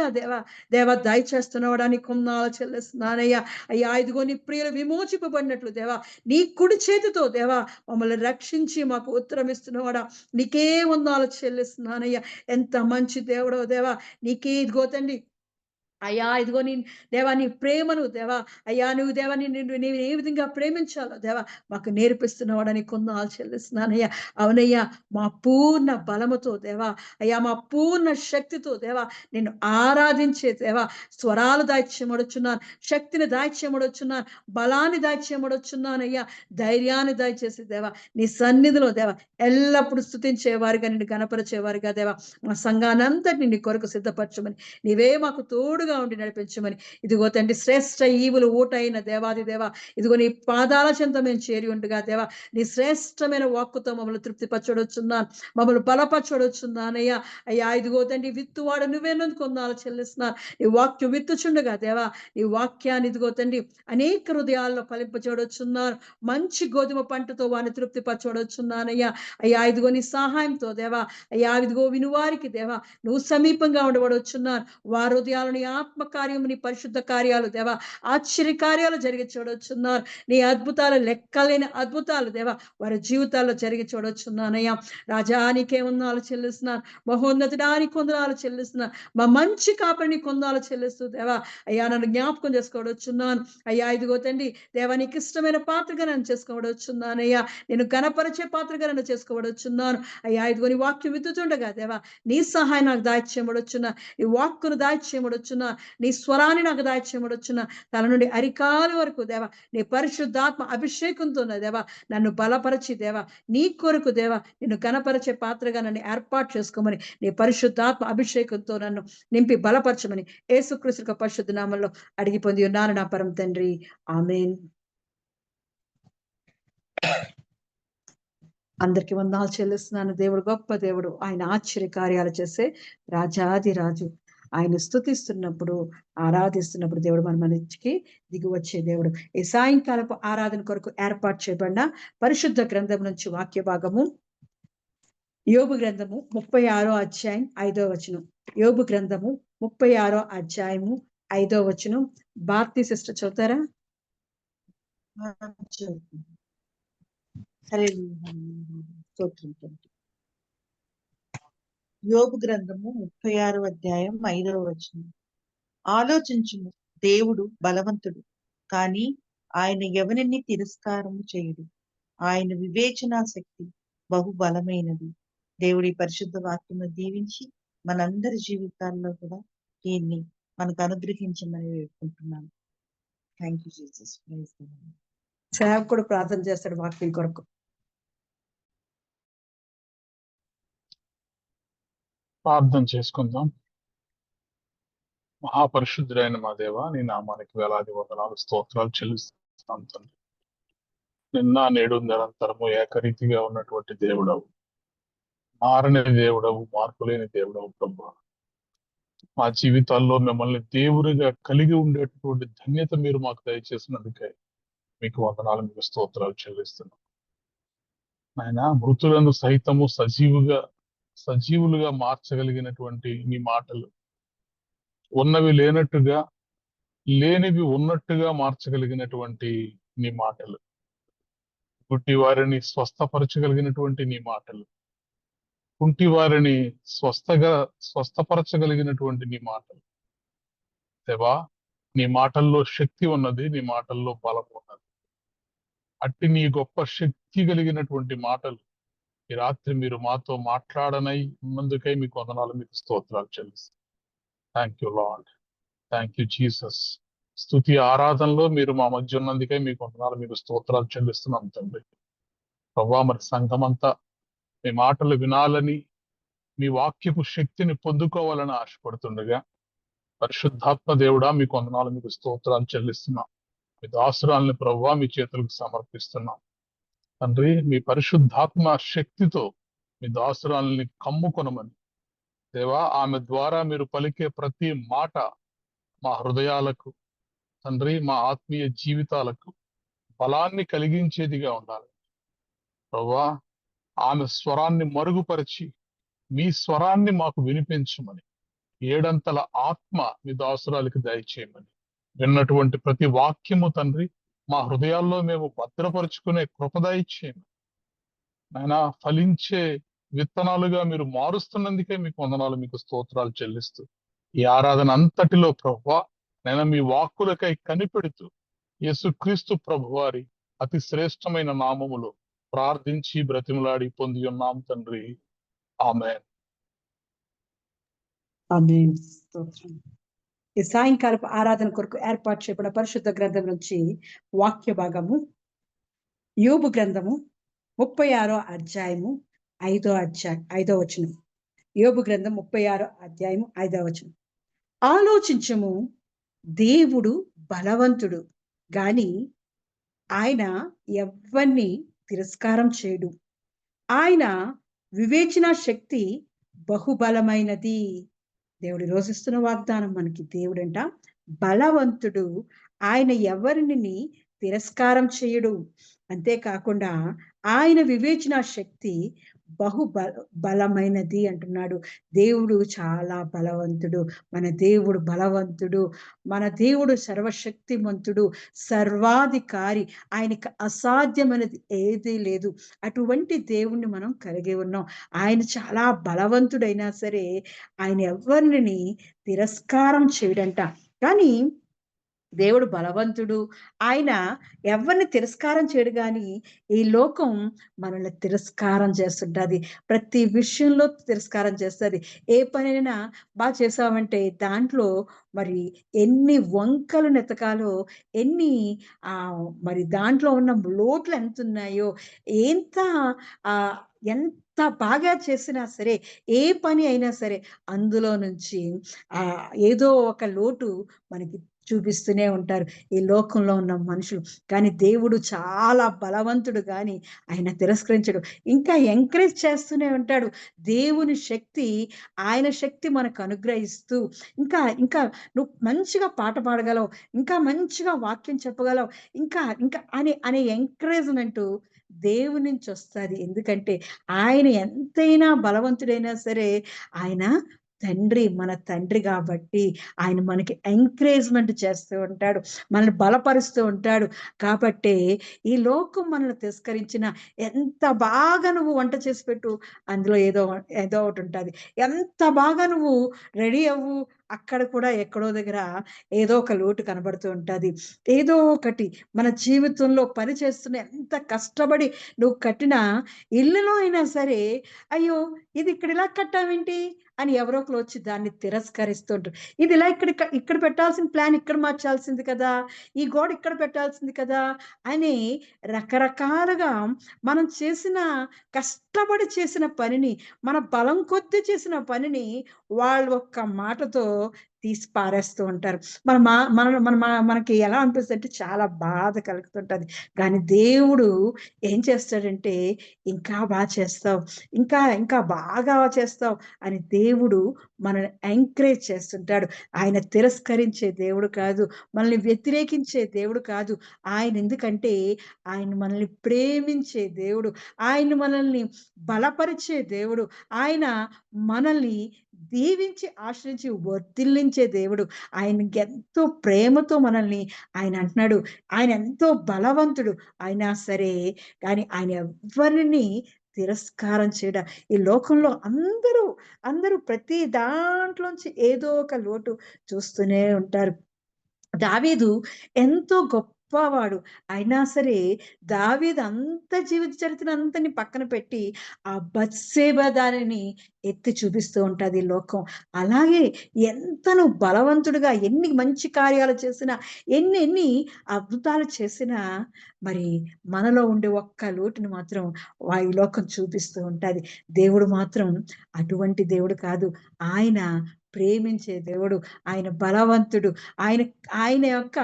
దేవా దయచేస్తున్నవాడానికి వందనాలు చెల్లిస్తున్నానయ్యా. అయ్యా ఇదిగో నీ ప్రియులు విమోచింపబడినట్లు దేవా నీ కుడి చేతితో దేవా మమ్మల్ని రక్షించి మాకు ఉత్తరం ఇస్తున్నవాడా నీకే వందనాలు చెల్లిస్తున్నానయ్యా. ఎంత మంచి దేవుడో దేవా, నీకే ఇదిగో తండ్రి అయ్యా ఇదిగో దేవా నీ ప్రేమను దేవా అయ్యా నువ్వు దేవా నేను ఏ విధంగా ప్రేమించాలో దేవా మాకు నేర్పిస్తున్నవాడని కొందనాలు చెల్లిస్తున్నానయ్యా. అవునయ్యా మా పూర్ణ బలముతో దేవా అయ్యా మా పూర్ణ శక్తితో దేవా నిన్ను ఆరాధించే దేవా స్వరాలు దాయిచ్యమడుచున్నాను, శక్తిని దాయిచ్యమడుచున్నాను, బలాన్ని దాయిచ్యమడుచున్నానయ్యా, ధైర్యాన్ని దయచేసి దేవా నీ సన్నిధిలో దేవా ఎల్లప్పుడూ స్తుతించేవారుగా నిన్ను గణపరిచేవారుగా దేవా మా సంఘానంతటిని నీ కొరకు సిద్ధపరచమని నీవే మాకు తోడుగా ఉండి నడిపించమని ఇదిగో తండ్రి శ్రేష్ఠ ఈవులు ఊటైన దేవాది దేవ ఇదిగో నీ పాదాల చెంత మేము చేరి ఉండగా దేవా నీ శ్రేష్టమైన వాక్కుతో మమ్మల్ని తృప్తిపరచొచ్చున్నాను, మమ్మల్ని బలపరచొచ్చున్నానయ్యా. అయ్యా ఇదిగో తండ్రి విత్తువాడు నువ్వేనందు కొందాలు చెల్లిస్తున్నాను. నీ వాక్యం విత్తుచుండగా దేవా నీ వాక్యాన్ని ఇదిగో తండ్రి అనేక హృదయాల్లో ఫలింపచూడొచ్చున్నాను. మంచి గోధుమ పంటతో వాడిని తృప్తిపరచొచ్చున్నానయ్యా. అయ్యా ఇదిగో నీ సహాయంతో దేవా అయ్యా ఇదిగో వినువారికి దేవా నువ్వు సమీపంగా ఉండబడొచ్చున్నాను. వారి హృదయాలు నీ ఆత్మ కార్యము, నీ పరిశుద్ధ కార్యాలు దేవా ఆశ్చర్య కార్యాలు జరిగి చూడొచ్చున్నారు. నీ అద్భుతాలు లెక్కలేని అద్భుతాలు దేవా వారి జీవితాల్లో జరిగి చూడొచ్చున్నానయ్యా. రాజా నీకే వందనాలు చెల్లిస్తున్నాను, మహోన్నతుడానికి వందనాలు చెల్లిస్తున్నాను, మా మంచి కాపరిని కొందాలు చెల్లిస్తూ దేవా అయ్యా నన్ను జ్ఞాపకం చేసుకోవడొచ్చున్నాను. అయ్యా ఇదిగో తండ్రి దేవా నీకు ఇష్టమైన పాత్రగా నన్ను చేసుకోవడొచ్చున్నానయ్యా. నేను గణపరిచే పాత్రగా నన్ను చేసుకోవడొచ్చున్నాను. అయ్యా ఇదిగో నీ వాక్యం విత్తుతుండగా దేవా నీ సహాయం నాకు దాయిచ్యమడొచ్చున్నా, నీ వాక్కును దాయిచ్యమడొచ్చున్నా, నీ స్వరాన్ని నాకు దాయిచ్యమడొచ్చున్నా, తల నుండి అరికాలు వరకు దేవా నీ పరిశుద్ధాత్మ అభిషేకంతో దేవా నన్ను బలపరచి దేవా నీ కొరకు దేవా నిన్ను కనపరిచే పాత్రగా నన్ను ఏర్పాటు చేసుకోమని నీ పరిశుద్ధాత్మ అభిషేకంతో నన్ను నింపి బలపరచమని యేసుక్రీస్తు పరిశుద్ధ నామంలో అడిగి పొంది ఉన్నాను నా పరమ తండ్రి, ఆమేన్. అందరికి వందనాలు చెల్లిస్తున్నాను. దేవుడు గొప్ప దేవుడు, ఆయన ఆశ్చర్య కార్యాలు చేసే రాజాది రాజు. ఆయన స్తుతిస్తున్నప్పుడు ఆరాధిస్తున్నప్పుడు దేవుడు మన మనిషికి దిగి వచ్చే దేవుడు. ఈ సాయంకాలపు ఆరాధన కొరకు ఏర్పాటు చేయబడిన పరిశుద్ధ గ్రంథం నుంచి వాక్య భాగము యోబు గ్రంథము 36వ అధ్యాయం 5వ వచనం. యోబు గ్రంథము 36వ అధ్యాయము 5వ వచనం. భారతీ సిస్టర్ చదువుతారా? యోబు గ్రంథము 36వ అధ్యాయం 5వ వచనం. ఆలోచించుము, దేవుడు బలవంతుడు, కానీ ఆయన ఎవరిని తిరస్కారము చేయుడు. ఆయన వివేచనా శక్తి బహు బలమైనది. దేవుడి పరిశుద్ధ వాక్యము దీవించి మనందరి జీవితాల్లో కూడా దీన్ని మనకు అనుగ్రహించమని వేడుకుంటున్నాను. Thank you Jesus. సేవకుడు ప్రార్థన చేస్తాడు వాక్యం కొరకు. ప్రార్థన చేసుకుందాం. మహాపరిశుద్ధుడైన మా దేవ, నీ నామానికి వేలాది వందనాలు స్తోత్రాలు చెల్లిస్తాం తండ్రి. నిన్న నేడు నిరంతరము ఏకరీతిగా ఉన్నటువంటి దేవుడవు, మారని దేవుడవు, మార్పు లేని దేవుడవు ప్రభు. మా జీవితాల్లో మిమ్మల్ని దేవుడిగా కలిగి ఉండేటటువంటి ధన్యత మీరు మాకు దయచేసినందుకే మీకు వందనాలు, మీకు స్తోత్రాలు చెల్లిస్తున్నాం. ఆయన మృతులను సైతము సజీవులుగా మార్చగలిగినటువంటి నీ మాటలు, ఉన్నవి లేనట్టుగా లేనివి ఉన్నట్టుగా మార్చగలిగినటువంటి నీ మాటలు, గుడ్డి వారిని స్వస్థపరచగలిగినటువంటి నీ మాటలు, కుంటి వారిని స్వస్థపరచగలిగినటువంటి నీ మాటలు. దేవా, నీ మాటల్లో శక్తి ఉన్నది, నీ మాటల్లో బలం ఉన్నది. అట్టి నీ గొప్ప శక్తి కలిగినటువంటి మాటలు ఈ రాత్రి మీరు మాతో మాట్లాడనై ఉన్నందుకై మీకు వందనాలు, మీకు స్తోత్రాలు చెల్లిస్తాం. Thank you lord, thank you Jesus. స్తుతి ఆరాధనలో మీరు మా మధ్య ఉన్నందుకై మీకు వందనాలు, మీకు స్తోత్రాలు చెల్లిస్తున్నాం తండ్రి. ప్రభా, మరి సంఘమంతా మీ మాటలు వినాలని, మీ వాక్యపు శక్తిని పొందుకోవాలని ఆశపడుతుండగా పరిశుద్ధాత్మ దేవుడా మీకు వందనాలు, మీకు స్తోత్రాలు చెల్లిస్తున్నాం. మీ దాసురాల్ని ప్రభువా మీ చేతులకు సమర్పిస్తున్నాం తండ్రి. మీ పరిశుద్ధాత్మ శక్తితో మీ దాసురాల్ని కమ్ముకొనమని దేవా, ఆమె ద్వారా మీరు పలికే ప్రతి మాట మా హృదయాలకు తండ్రి, మా ఆత్మీయ జీవితాలకు బలాన్ని కలిగించేదిగా ఉండాలి ప్రభువా. ఆమె స్వరాన్ని మరుగుపరిచి మీ స్వరాన్ని మాకు వినిపించమని, ఏడంతల ఆత్మ మీ దాసురాలకి దయచేయమని, విన్నటువంటి ప్రతి వాక్యము తండ్రి మా హృదయాల్లో మేము భద్రపరుచుకునే కృప దయచేయమని, ఆయన ఫలించే విత్తనాలుగా మీరు మారుస్తున్నందుకే మీకు వందనాలు, మీకు స్తోత్రాలు చెల్లిస్తూ ఈ ఆరాధన అంతటిలో ప్రభువా నేను మీ వాక్కులకై కనిపెడుతూ యేసుక్రీస్తు ప్రభువారి అతి శ్రేష్టమైన నామములో ప్రార్థించి బ్రతిమలాడి పొంది ఉన్నాం తండ్రి. ఆమేన్. ఆమేన్. స్తోత్రం. ఈ సాయంకాలపు ఆరాధన కొరకు ఏర్పాటు చేయబడిన పరిశుద్ధ గ్రంథం నుంచి వాక్య భాగము యోబు గ్రంథము 36వ అధ్యాయము 5వ వచనం. యోబు గ్రంథం 36వ అధ్యాయము 5వ వచనం. ఆలోచించుము, దేవుడు బలవంతుడు గాని ఆయన ఎవ్వరిని తిరస్కారం చేయడు. ఆయన వివేచన శక్తి బహుబలమైనది. దేవుడు రోజుస్తున్న వాగ్దానం మనకి. దేవుడంట బలవంతుడు, ఆయన ఎవరిని తిరస్కారం చేయడు. అంతేకాకుండా ఆయన వివేచన శక్తి బలమైనది అంటున్నాడు. దేవుడు చాలా బలవంతుడు. మన దేవుడు బలవంతుడు. మన దేవుడు సర్వశక్తిమంతుడు, సర్వాధికారి. ఆయనకి అసాధ్యమైనది ఏదీ లేదు. అటువంటి దేవుణ్ణి మనం కలిగి ఉన్నాం. ఆయన చాలా బలవంతుడైనా సరే ఆయన ఎవరిని తిరస్కారం చేయడంట. కానీ దేవుడు బలవంతుడు. ఆయన ఎవరిని తిరస్కారం చేయడు. కానీ ఈ లోకం మనల్ని తిరస్కారం చేస్తుంటది. ప్రతి విషయంలో తిరస్కారం చేస్తుంది. ఏ పనైనా బాగా చేసామంటే దాంట్లో మరి ఎన్ని వంకలు నెతకాలో, ఎన్ని మరి దాంట్లో ఉన్న లోట్లు ఎంత ఉన్నాయో, ఎంత బాగా చేసినా సరే, ఏ పని అయినా సరే అందులో నుంచి ఏదో ఒక లోటు మనకి చూపిస్తూనే ఉంటారు ఈ లోకంలో ఉన్న మనుషులు. కానీ దేవుడు చాలా బలవంతుడు, కానీ ఆయన తిరస్కరించడు. ఇంకా ఎంకరేజ్ చేస్తూనే ఉంటాడు. దేవుని శక్తి, ఆయన శక్తి మనకు అనుగ్రహిస్తూ ఇంకా ఇంకా నువ్వు మంచిగా పాట పాడగలవు, ఇంకా మంచిగా వాక్యం చెప్పగలవు, ఇంకా ఇంకా అనే ఎంకరేజ్మెంట్ దేవుని నుంచి వస్తుంది. ఎందుకంటే ఆయన ఎంతైనా బలవంతుడైనా సరే ఆయన తండ్రి, మన తండ్రి కాబట్టి ఆయన మనకి ఎంకరేజ్మెంట్ చేస్తూ ఉంటాడు, మనల్ని బలపరుస్తూ ఉంటాడు. కాబట్టి ఈ లోకం మనల్ని తిరస్కరించిన, ఎంత బాగా నువ్వు వంట చేసి పెట్టు, అందులో ఏదో ఏదో ఒకటి ఉంటుంది. ఎంత బాగా నువ్వు రెడీ అవ్వు, అక్కడ కూడా ఎక్కడో దగ్గర ఏదో ఒక లోటు కనబడుతూ ఉంటుంది. ఏదో ఒకటి మన జీవితంలో పని చేస్తున్న, ఎంత కష్టపడి నువ్వు కట్టిన ఇల్లులో అయినా సరే, అయ్యో ఇది ఇక్కడ ఇలా కట్టావేంటి అని ఎవరో ఒకరు వచ్చి దాన్ని తిరస్కరిస్తుంటారు. ఇది ఇలా ఇక్కడ పెట్టాల్సిన ప్లాన్ ఇక్కడ మార్చాల్సింది కదా, ఈ గోడ ఇక్కడ పెట్టాల్సింది కదా అని రకరకాలుగా మనం కష్టపడి చేసిన పనిని, మన బలం కొద్దీ చేసిన పనిని వాళ్ళు ఒక్క మాటతో తీసి పారేస్తూ ఉంటారు. మనకి ఎలా అనిపిస్తుంది అంటే చాలా బాధ కలుగుతుంటది. కానీ దేవుడు ఏం చేస్తాడంటే, ఇంకా బాగా చేస్తావు, ఇంకా ఇంకా బాగా చేస్తావు అని దేవుడు మనల్ని ఎంకరేజ్ చేస్తుంటాడు. ఆయన తిరస్కరించే దేవుడు కాదు, మనల్ని వ్యతిరేకించే దేవుడు కాదు. ఆయన ఎందుకంటే ఆయన మనల్ని ప్రేమించే దేవుడు, ఆయన మనల్ని బలపరిచే దేవుడు, ఆయన మనల్ని దీవించి ఆశ్రయించి వర్ధిల్లించే దేవుడు. ఆయనకి ఎంతో ప్రేమతో మనల్ని ఆయన అంటున్నాడు. ఆయన ఎంతో బలవంతుడు అయినా సరే కానీ ఆయన ఎవరిని తిరస్కారం చేయడం. ఈ లోకంలో అందరూ ప్రతి దాంట్లోంచి ఏదో ఒక లోటు చూస్తూనే ఉంటారు. దావీదు ఎంతో గొప్పవాడు అయినా సరే, దావీదు అంత జీవిత చరిత్ర అంతని పక్కన పెట్టి ఆ బత్షెబ దానిని ఎత్తి చూపిస్తూ ఉంటది లోకం. అలాగే ఎంత నువ్వు బలవంతుడుగా ఎన్ని మంచి కార్యాలు చేసినా, ఎన్ని అద్భుతాలు చేసినా, మరి మనలో ఉండే ఒక్క లోటుని మాత్రం ఈ లోకం చూపిస్తూ ఉంటది. దేవుడు మాత్రం అటువంటి దేవుడు కాదు. ఆయన ప్రేమించే దేవుడు, ఆయన బలవంతుడు, ఆయన యొక్క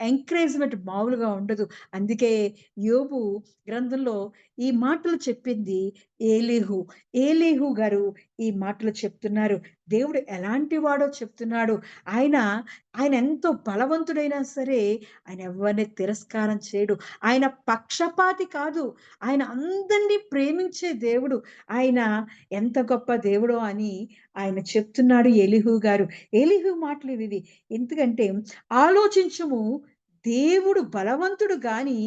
ఎంకరేజ్మెంట్ మామూలుగా ఉండదు. అందుకే యోబు గ్రంథంలో ఈ మాటలు చెప్పింది ఏలీహు గారు ఈ మాటలు చెప్తున్నారు. దేవుడు ఎలాంటి వాడో చెప్తున్నాడు. ఆయన ఎంతో బలవంతుడైనా సరే ఆయన ఎవరిని తిరస్కారం చేయడు. ఆయన పక్షపాతి కాదు, ఆయన అందరినీ ప్రేమించే దేవుడు. ఆయన ఎంత గొప్ప దేవుడో అని ఆయన చెప్తున్నాడు ఏలీహు గారు. ఏలీహు మాటలు ఇవి. ఎందుకంటే ఆలోచించుము, దేవుడు బలవంతుడు గాని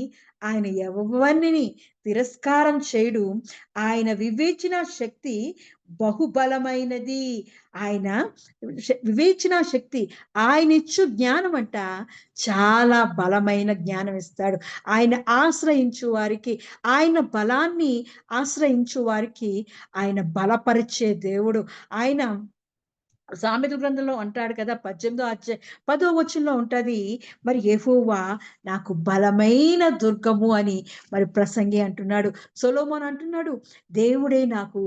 ఆయన ఎవరిని తిరస్కారం చేయడు. ఆయన వివేచన శక్తి బహుబలమైనది. ఆయన వివేచన శక్తి, ఆయన ఇచ్చు జ్ఞానం అంట చాలా బలమైన జ్ఞానం ఇస్తాడు. ఆయన ఆశ్రయించు వారికి, ఆయన బలాన్ని ఆశ్రయించు వారికి ఆయన బలపరిచే దేవుడు. ఆయన సామెతల గ్రంథంలో అంటాడు కదా, 18వ అధ్యాయం 10వ వచనంలో ఉంటది. మరి యెహోవా నాకు బలమైన దుర్గము అని మరి ప్రసంగి అంటున్నాడు. సొలొమోన్ అంటున్నాడు, దేవుడే నాకు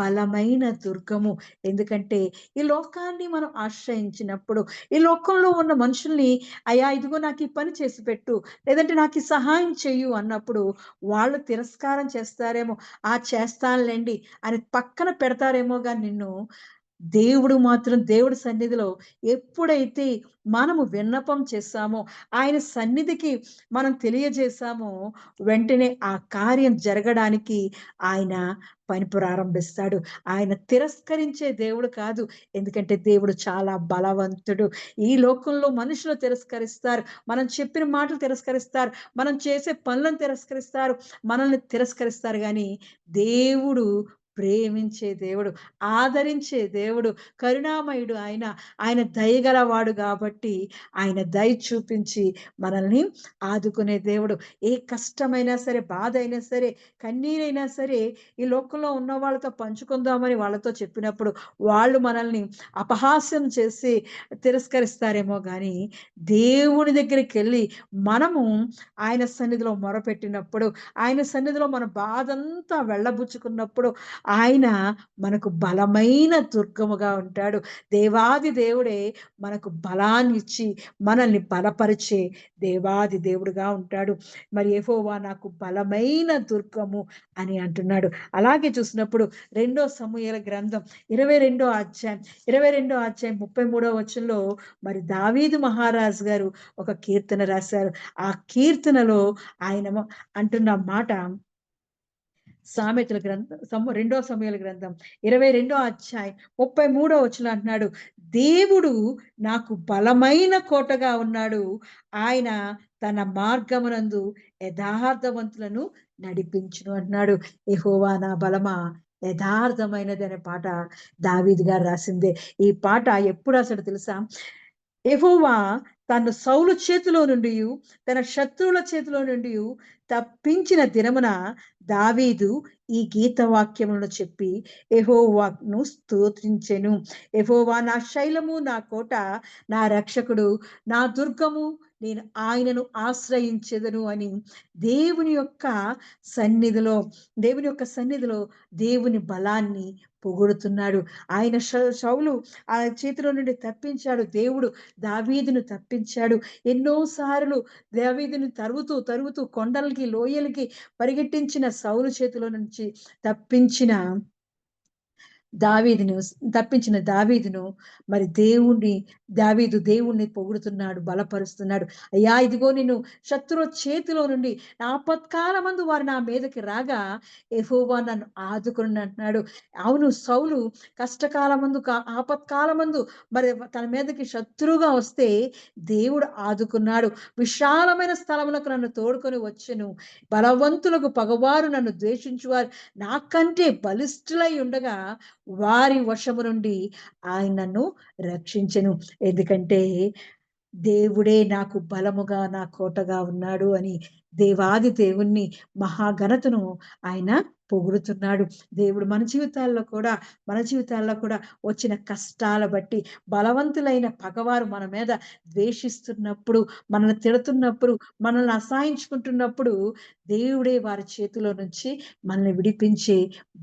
బలమైన దుర్గము. ఎందుకంటే ఈ లోకాన్ని మనం ఆశ్రయించినప్పుడు, ఈ లోకంలో ఉన్న మనుషుల్ని, అయ్యా ఇదిగో నాకు ఈ పని చేసి పెట్టు, లేదంటే నాకు ఈ సహాయం చెయ్యు అన్నప్పుడు వాళ్ళు తిరస్కారం చేస్తారేమో, ఆ చేస్తానులేండి అని పక్కన పెడతారేమో గాని నిన్ను దేవుడు మాత్రం దేవుడి సన్నిధిలో ఎప్పుడైతే మనము విన్నపం చేశామో, ఆయన సన్నిధికి మనం తెలియజేశామో, వెంటనే ఆ కార్యం జరగడానికి ఆయన పని ప్రారంభిస్తాడు. ఆయన తిరస్కరించే దేవుడు కాదు. ఎందుకంటే దేవుడు చాలా బలవంతుడు. ఈ లోకంలో మనుషులు తిరస్కరిస్తారు. మనం చెప్పిన మాటలు తిరస్కరిస్తారు. మనం చేసే పనులను తిరస్కరిస్తారు. మనల్ని తిరస్కరిస్తారు గానీ, దేవుడు ప్రేమించే దేవుడు, ఆదరించే దేవుడు, కరుణామయుడు ఆయన. ఆయన దయగలవాడు కాబట్టి ఆయన దయ చూపించి మనల్ని ఆదుకునే దేవుడు. ఏ కష్టమైనా సరే, బాధ అయినా సరే, కన్నీరైనా సరే ఈ లోకంలో ఉన్న వాళ్ళతో పంచుకుందామని వాళ్ళతో చెప్పినప్పుడు వాళ్ళు మనల్ని అపహాస్యం చేసి తిరస్కరిస్తారేమో గానీ, దేవుని దగ్గరికెళ్ళి మనము ఆయన సన్నిధిలో మొరపెట్టినప్పుడు, ఆయన సన్నిధిలో మన బాధంతా వెళ్ళబుచ్చుకున్నప్పుడు ఆయన మనకు బలమైన దుర్గముగా ఉంటాడు. దేవాది దేవుడే మనకు బలాన్నిచ్చి మనల్ని బలపరిచే దేవాది దేవుడుగా ఉంటాడు. మరి యెహోవా నాకు బలమైన దుర్గము అని అంటున్నాడు. అలాగే చూసినప్పుడు 2 సమూయేలు గ్రంథం 22వ అధ్యాయం 33వ వచనంలో మరి దావీదు మహారాజు గారు ఒక కీర్తన రాశారు. ఆ కీర్తనలో ఆయన అంటున్న మాట, సామెతల గ్రంథం 2 సమూయేలు గ్రంథం 22వ అధ్యాయం 33వ వచనం అంటున్నాడు, దేవుడు నాకు బలమైన కోటగా ఉన్నాడు. ఆయన తన మార్గమునందు యథార్థవంతులను నడిపించును అంటున్నాడు. యెహోవా నా బలమా యథార్థమైనది అనే పాట దావీదు గారు రాసిందే. ఈ పాట ఎప్పుడు రాసాడో తెలుసా? యెహోవా తను సౌలు చేతిలో నుండియు, తన శత్రువుల చేతిలో నుండియు తప్పించిన దినమున దావీదు ఈ గీత వాక్యములను చెప్పి యెహోవాను స్తుతించెను. యెహోవా నా శైలము, నా కోట, నా రక్షకుడు, నా దుర్గము, నేను ఆయనను ఆశ్రయించెదను అని దేవుని యొక్క సన్నిధిలో, దేవుని యొక్క సన్నిధిలో దేవుని బలాన్ని పొగుడుతున్నాడు. ఆయన సౌలు ఆ చేతిలో నుండి తప్పించాడు. దేవుడు దావీదును తప్పించాడు. ఎన్నో సార్లు దావీదును తరువుతూ కొండలకి, లోయలకి పరిగెట్టించిన సౌలు చేతిలో నుంచి తప్పించిన దావీదును మరి దేవుణ్ణి పొగుడుతున్నాడు, బలపరుస్తున్నాడు. అయ్యా ఇదిగో నిన్ను శత్రువు చేతిలో నుండి ఆపత్కాలమందు వారు నా మీదకి రాగా యెహోవా నన్ను ఆదుకును అంటున్నాడు. అవును, సౌలు ఆపత్కాలమందు మరి తన మీదకి శత్రువుగా వస్తే దేవుడు ఆదుకున్నాడు. విశాలమైన స్థలములకు నన్ను తోడుకొని వచ్చెను. బలవంతులకు పగవారు నన్ను ద్వేషించువారు నాకంటే బలిష్ఠులై ఉండగా వారి వశము నుండి ఆయన నన్ను రక్షించెను. ఎందుకంటే దేవుడే నాకు బలముగా, నా కోటగా ఉన్నాడు అని దేవాది దేవుణ్ణి మహాఘనతను ఆయన పొగుడుతున్నాడు. దేవుడు మన జీవితాల్లో కూడా వచ్చిన కష్టాల బట్టి బలవంతులైన పగవారు మన మీద ద్వేషిస్తున్నప్పుడు, మనల్ని తిడుతున్నప్పుడు, మనల్ని అసహించుకుంటున్నప్పుడు దేవుడే వారి చేతిలో నుంచి మనల్ని విడిపించే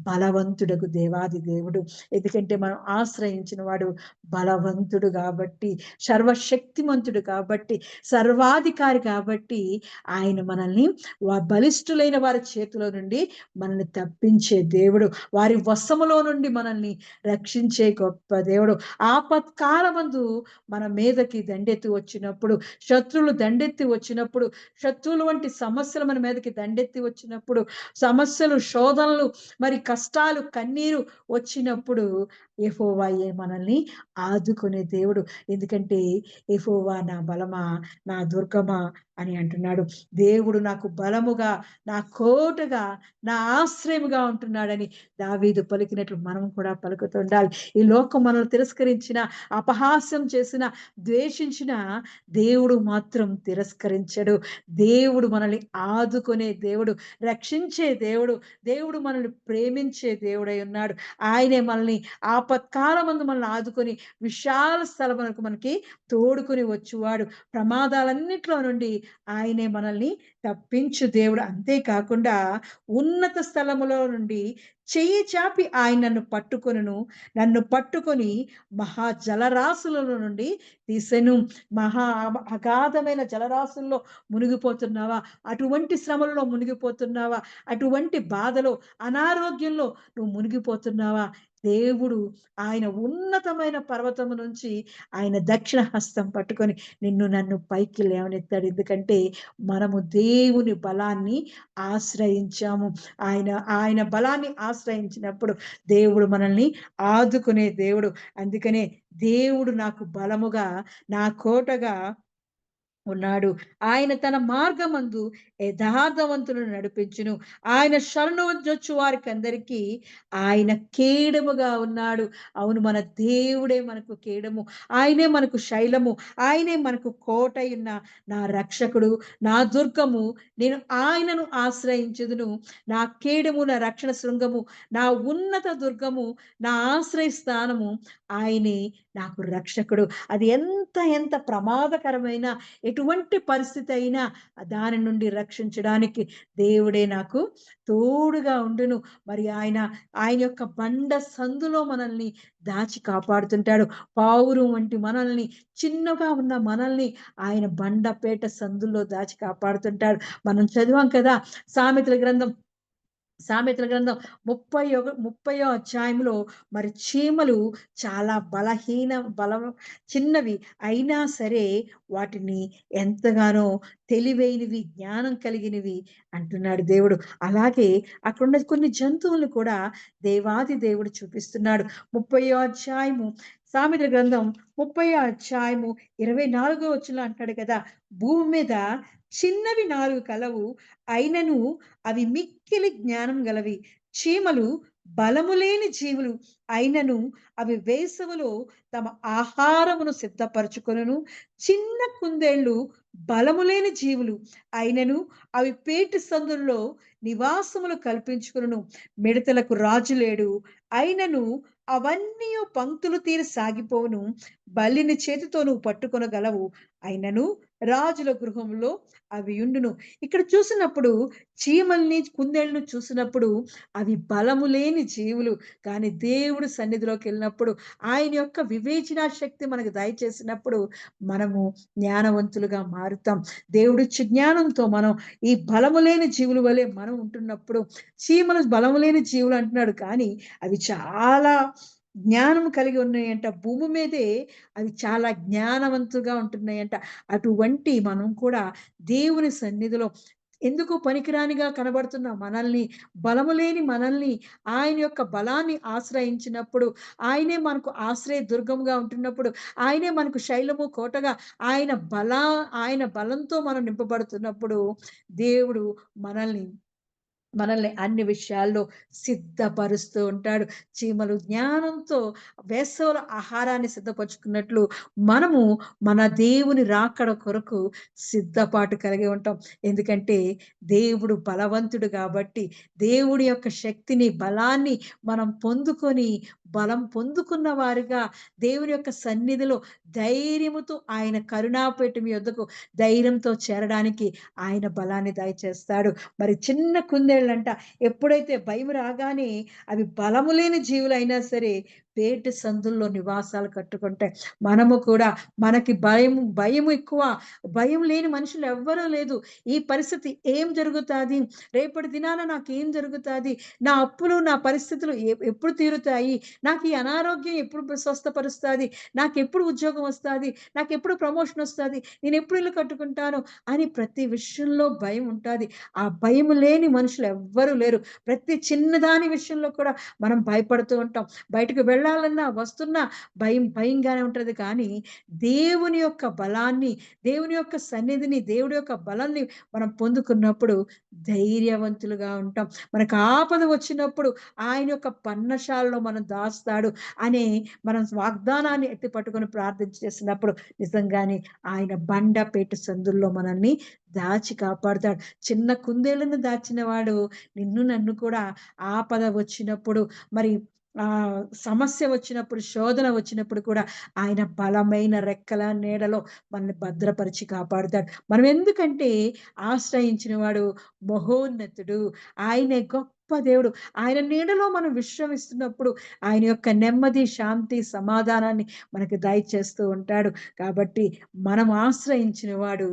బలవంతుడకు దేవాది దేవుడు. ఎందుకంటే మనం ఆశ్రయించిన వాడు బలవంతుడు కాబట్టి, సర్వశక్తిమంతుడు కాబట్టి, సర్వాధికారి కాబట్టి ఆయన మనల్ని బలిష్ఠులైన వారి చేతిలో నుండి మనల్ని తప్పించే దేవుడు. వారి వశములో నుండి మనల్ని రక్షించే గొప్ప దేవుడు. ఆపత్కాలమందు మన మీదకి దండెత్తి వచ్చినప్పుడు, శత్రువులు దండెత్తి వచ్చినప్పుడు, శత్రువులు వంటి సమస్యలు మన మీదకి దండెత్తి వచ్చినప్పుడు, సమస్యలు, శోధనలు, మరి కష్టాలు, కన్నీరు వచ్చినప్పుడు యెహోవాయే మనల్ని ఆదుకునే దేవుడు. ఎందుకంటే యెహోవా నా బలమా, నా దుర్గమా అని అంటున్నాడు. దేవుడు నాకు బలముగా, నా కోటగా, నా ఆశ్రయముగా ఉంటున్నాడని దావీదు పలికినట్లు మనం కూడా పలుకుతుండాలి. ఈ లోకం మనల్ని తిరస్కరించిన, అపహాస్యం చేసిన, ద్వేషించిన దేవుడు మాత్రం తిరస్కరించడు. దేవుడు మనల్ని ఆదుకునే దేవుడు, రక్షించే దేవుడు, దేవుడు మనల్ని ప్రేమించే దేవుడై ఉన్నాడు. ఆయనే మనల్ని ఆపత్కాలమందు మనల్ని ఆదుకొని విశాల స్థలమునకు మనకి తోడుకొని వచ్చువాడు. ప్రమాదాలన్నిట్లో నుండి ఆయనే మనల్ని తప్పించు దేవుడు. అంతేకాకుండా ఉన్నత స్థలములో నుండి చెయ్యి చాపి ఆయన నన్ను పట్టుకొని మహా జలరాశులలో నుండి తీసెను. మహా అగాధమైన జలరాశుల్లో మునిగిపోతున్నావా? అటువంటి శ్రమలలో మునిగిపోతున్నావా? అటువంటి బాధలో, అనారోగ్యంలో నువ్వు మునిగిపోతున్నావా? దేవుడు ఆయన ఉన్నతమైన పర్వతము నుంచి ఆయన దక్షిణ హస్తం పట్టుకొని నన్ను పైకి లేవనెత్తాడు. ఎందుకంటే మనము దేవుని బలాన్ని ఆశ్రయించాము. ఆయన ఆయన బలాన్ని ఆశ్రయించినప్పుడు దేవుడు మనల్ని ఆదుకునే దేవుడు. అందుకనే దేవుడు నాకు బలముగా, నా కోటగా ఉన్నాడు. ఆయన తన మార్గమందు యథార్థవంతులను నడిపించును. ఆయన శరణు జొచ్చు వారికందరికీ ఆయన కేడముగా ఉన్నాడు. అవును, మన దేవుడే మనకు కేడము. ఆయనే మనకు శైలము. ఆయనే మనకు కోటయున్న నా రక్షకుడు, నా దుర్గము. నేను ఆయనను ఆశ్రయించుదును. నా కేడము, నా రక్షణ శృంగము, నా ఉన్నత దుర్గము, నా ఆశ్రయ స్థానము ఆయనే నాకు రక్షకుడు. అది ఎంత ప్రమాదకరమైన ఎటువంటి పరిస్థితి అయినా దాని నుండి రక్షించడానికి దేవుడే నాకు తోడుగా ఉండును. మరి ఆయన యొక్క బండ సందులో మనల్ని దాచి కాపాడుతుంటాడు. పావురం వంటి మనల్ని, చిన్నగా ఉన్న మనల్ని ఆయన బండపేట సందుల్లో దాచి కాపాడుతుంటాడు. మనం చదివాం కదా సామెతల గ్రంథం 30వ అధ్యాయంలో మరి చీమలు చాలా చిన్నవి అయినా సరే వాటిని ఎంతగానో తెలివైనవి, జ్ఞానం కలిగినవి అంటున్నాడు దేవుడు. అలాగే అక్కడున్న కొన్ని జంతువులు కూడా దేవాది దేవుడు చూపిస్తున్నాడు. 30వ అధ్యాయము సామెతల గ్రంథం 30వ అధ్యాయము 24వ వచనంలో అంటాడు కదా, భూమి మీద చిన్నవి 4 కలవు, అయినను అవి మిక్కిలి జ్ఞానం గలవి. చీమలు బలము లేని జీవులు, అయినను అవి వేసవిలో తమ ఆహారమును సిద్ధపరచుకొనును. చిన్న కుందేళ్లు బలము లేని జీవులు, అయినను అవి పేటి సందుల్లో నివాసములు కల్పించుకొనును. మిడతలకు రాజు లేడు, అయినను అవన్నీ పంక్తులు తీరి సాగిపోవును. బల్లిని చేతితో నువ్వు పట్టుకొనగలవు, అయినను రాజుల గృహంలో అవి ఉండును. ఇక్కడ చూసినప్పుడు చీమల్ని, కుందేళ్ళను చూసినప్పుడు అవి బలము లేని జీవులు. కానీ దేవుడు సన్నిధిలోకి వెళ్ళినప్పుడు, ఆయన యొక్క వివేచనా శక్తి మనకు దయచేసినప్పుడు మనము జ్ఞానవంతులుగా మారుతాం. దేవుడిచ్చే జ్ఞానంతో మనం ఈ బలము లేని జీవుల వలె మనం ఉంటున్నప్పుడు, చీమలు బలము లేని జీవులు అంటున్నాడు కానీ అవి చాలా జ్ఞానం కలిగి ఉన్నాయంట. భూమి మీదే అవి చాలా జ్ఞానవంతులుగా ఉంటున్నాయంట. అటువంటి మనం కూడా దేవుని సన్నిధిలో ఎందుకు పనికిరానిగా కనబడుతున్న మనల్ని, బలము లేని మనల్ని ఆయన యొక్క బలాన్ని ఆశ్రయించినప్పుడు, ఆయనే మనకు ఆశ్రయ దుర్గముగా ఉంటున్నప్పుడు, ఆయనే మనకు శైలము, కోటగా, ఆయన బలంతో మనం నింపబడుతున్నప్పుడు దేవుడు మనల్ని అన్ని విషయాల్లో సిద్ధపరుస్తూ ఉంటాడు. చీమలు జ్ఞానంతో వేసవిలో ఆహారాన్ని సిద్ధపరుచుకున్నట్లు మనము మన దేవుని రాకడ కొరకు సిద్ధపాటు కలిగి ఉంటాం. ఎందుకంటే దేవుడు బలవంతుడు కాబట్టి దేవుడి యొక్క శక్తిని, బలాన్ని మనం పొందుకొని, బలం పొందుకున్న వారిగా దేవుని యొక్క సన్నిధిలో ధైర్యముతో ఆయన కరుణాపీఠం యొద్దకు ధైర్యంతో చేరడానికి ఆయన బలాన్ని దయచేస్తాడు. మరి చిన్న కుందేళ్ళంట ఎప్పుడైతే భయం రాగానే అవి బలము లేని జీవులైనా సరే పేట సందుల్లో నివాసాలు కట్టుకుంటాయి. మనము కూడా మనకి భయం ఎక్కువ. భయం లేని మనుషులు ఎవ్వరూ లేదు. ఈ పరిస్థితి ఏం జరుగుతాది? రేపటి దినాన నాకేం జరుగుతాది? నా అప్పులు, నా పరిస్థితులు ఎప్పుడు తీరుతాయి? నాకు ఈ అనారోగ్యం ఎప్పుడు స్వస్థపరుస్తాది? నాకెప్పుడు ఉద్యోగం వస్తాది? నాకెప్పుడు ప్రమోషన్ వస్తాది? నేను ఎప్పుడు ఇల్లు కట్టుకుంటాను? అని ప్రతి విషయంలో భయం ఉంటాది. ఆ భయం లేని మనుషులు ఎవ్వరూ లేరు. ప్రతి చిన్నదాని విషయంలో కూడా మనం భయపడుతూ ఉంటాం. బయటకు వెళ్ళాలన్నా, వస్తున్నా భయంగానే ఉంటది. కానీ దేవుని యొక్క బలాన్ని, దేవుని యొక్క సన్నిధిని, దేవుడి యొక్క బలాన్ని మనం పొందుకున్నప్పుడు ధైర్యవంతులుగా ఉంటాం. మనకు ఆపద వచ్చినప్పుడు ఆయన యొక్క పన్నశాలలో మనం దాస్తాడు అనే మనం వాగ్దానాన్ని ఎత్తి పట్టుకొని ప్రార్థన చేసినప్పుడు నిజంగానే ఆయన బండపేట సందుల్లో మనల్ని దాచి కాపాడుతాడు. చిన్న కుందేలును దాచిన వాడు నిన్ను నన్ను కూడా ఆపద వచ్చినప్పుడు, మరి సమస్య వచ్చినప్పుడు, శోధన వచ్చినప్పుడు కూడా ఆయన బలమైన రెక్కల నీడలో మనల్ని భద్రపరిచి కాపాడుతాడు. మనం ఎందుకంటే ఆశ్రయించిన వాడు మహోన్నతుడు, ఆయనే గొప్ప దేవుడు. ఆయన నీడలో మనం విశ్రమిస్తున్నప్పుడు ఆయన యొక్క నెమ్మది, శాంతి, సమాధానాన్ని మనకి దయచేస్తూ ఉంటాడు. కాబట్టి మనం ఆశ్రయించిన వాడు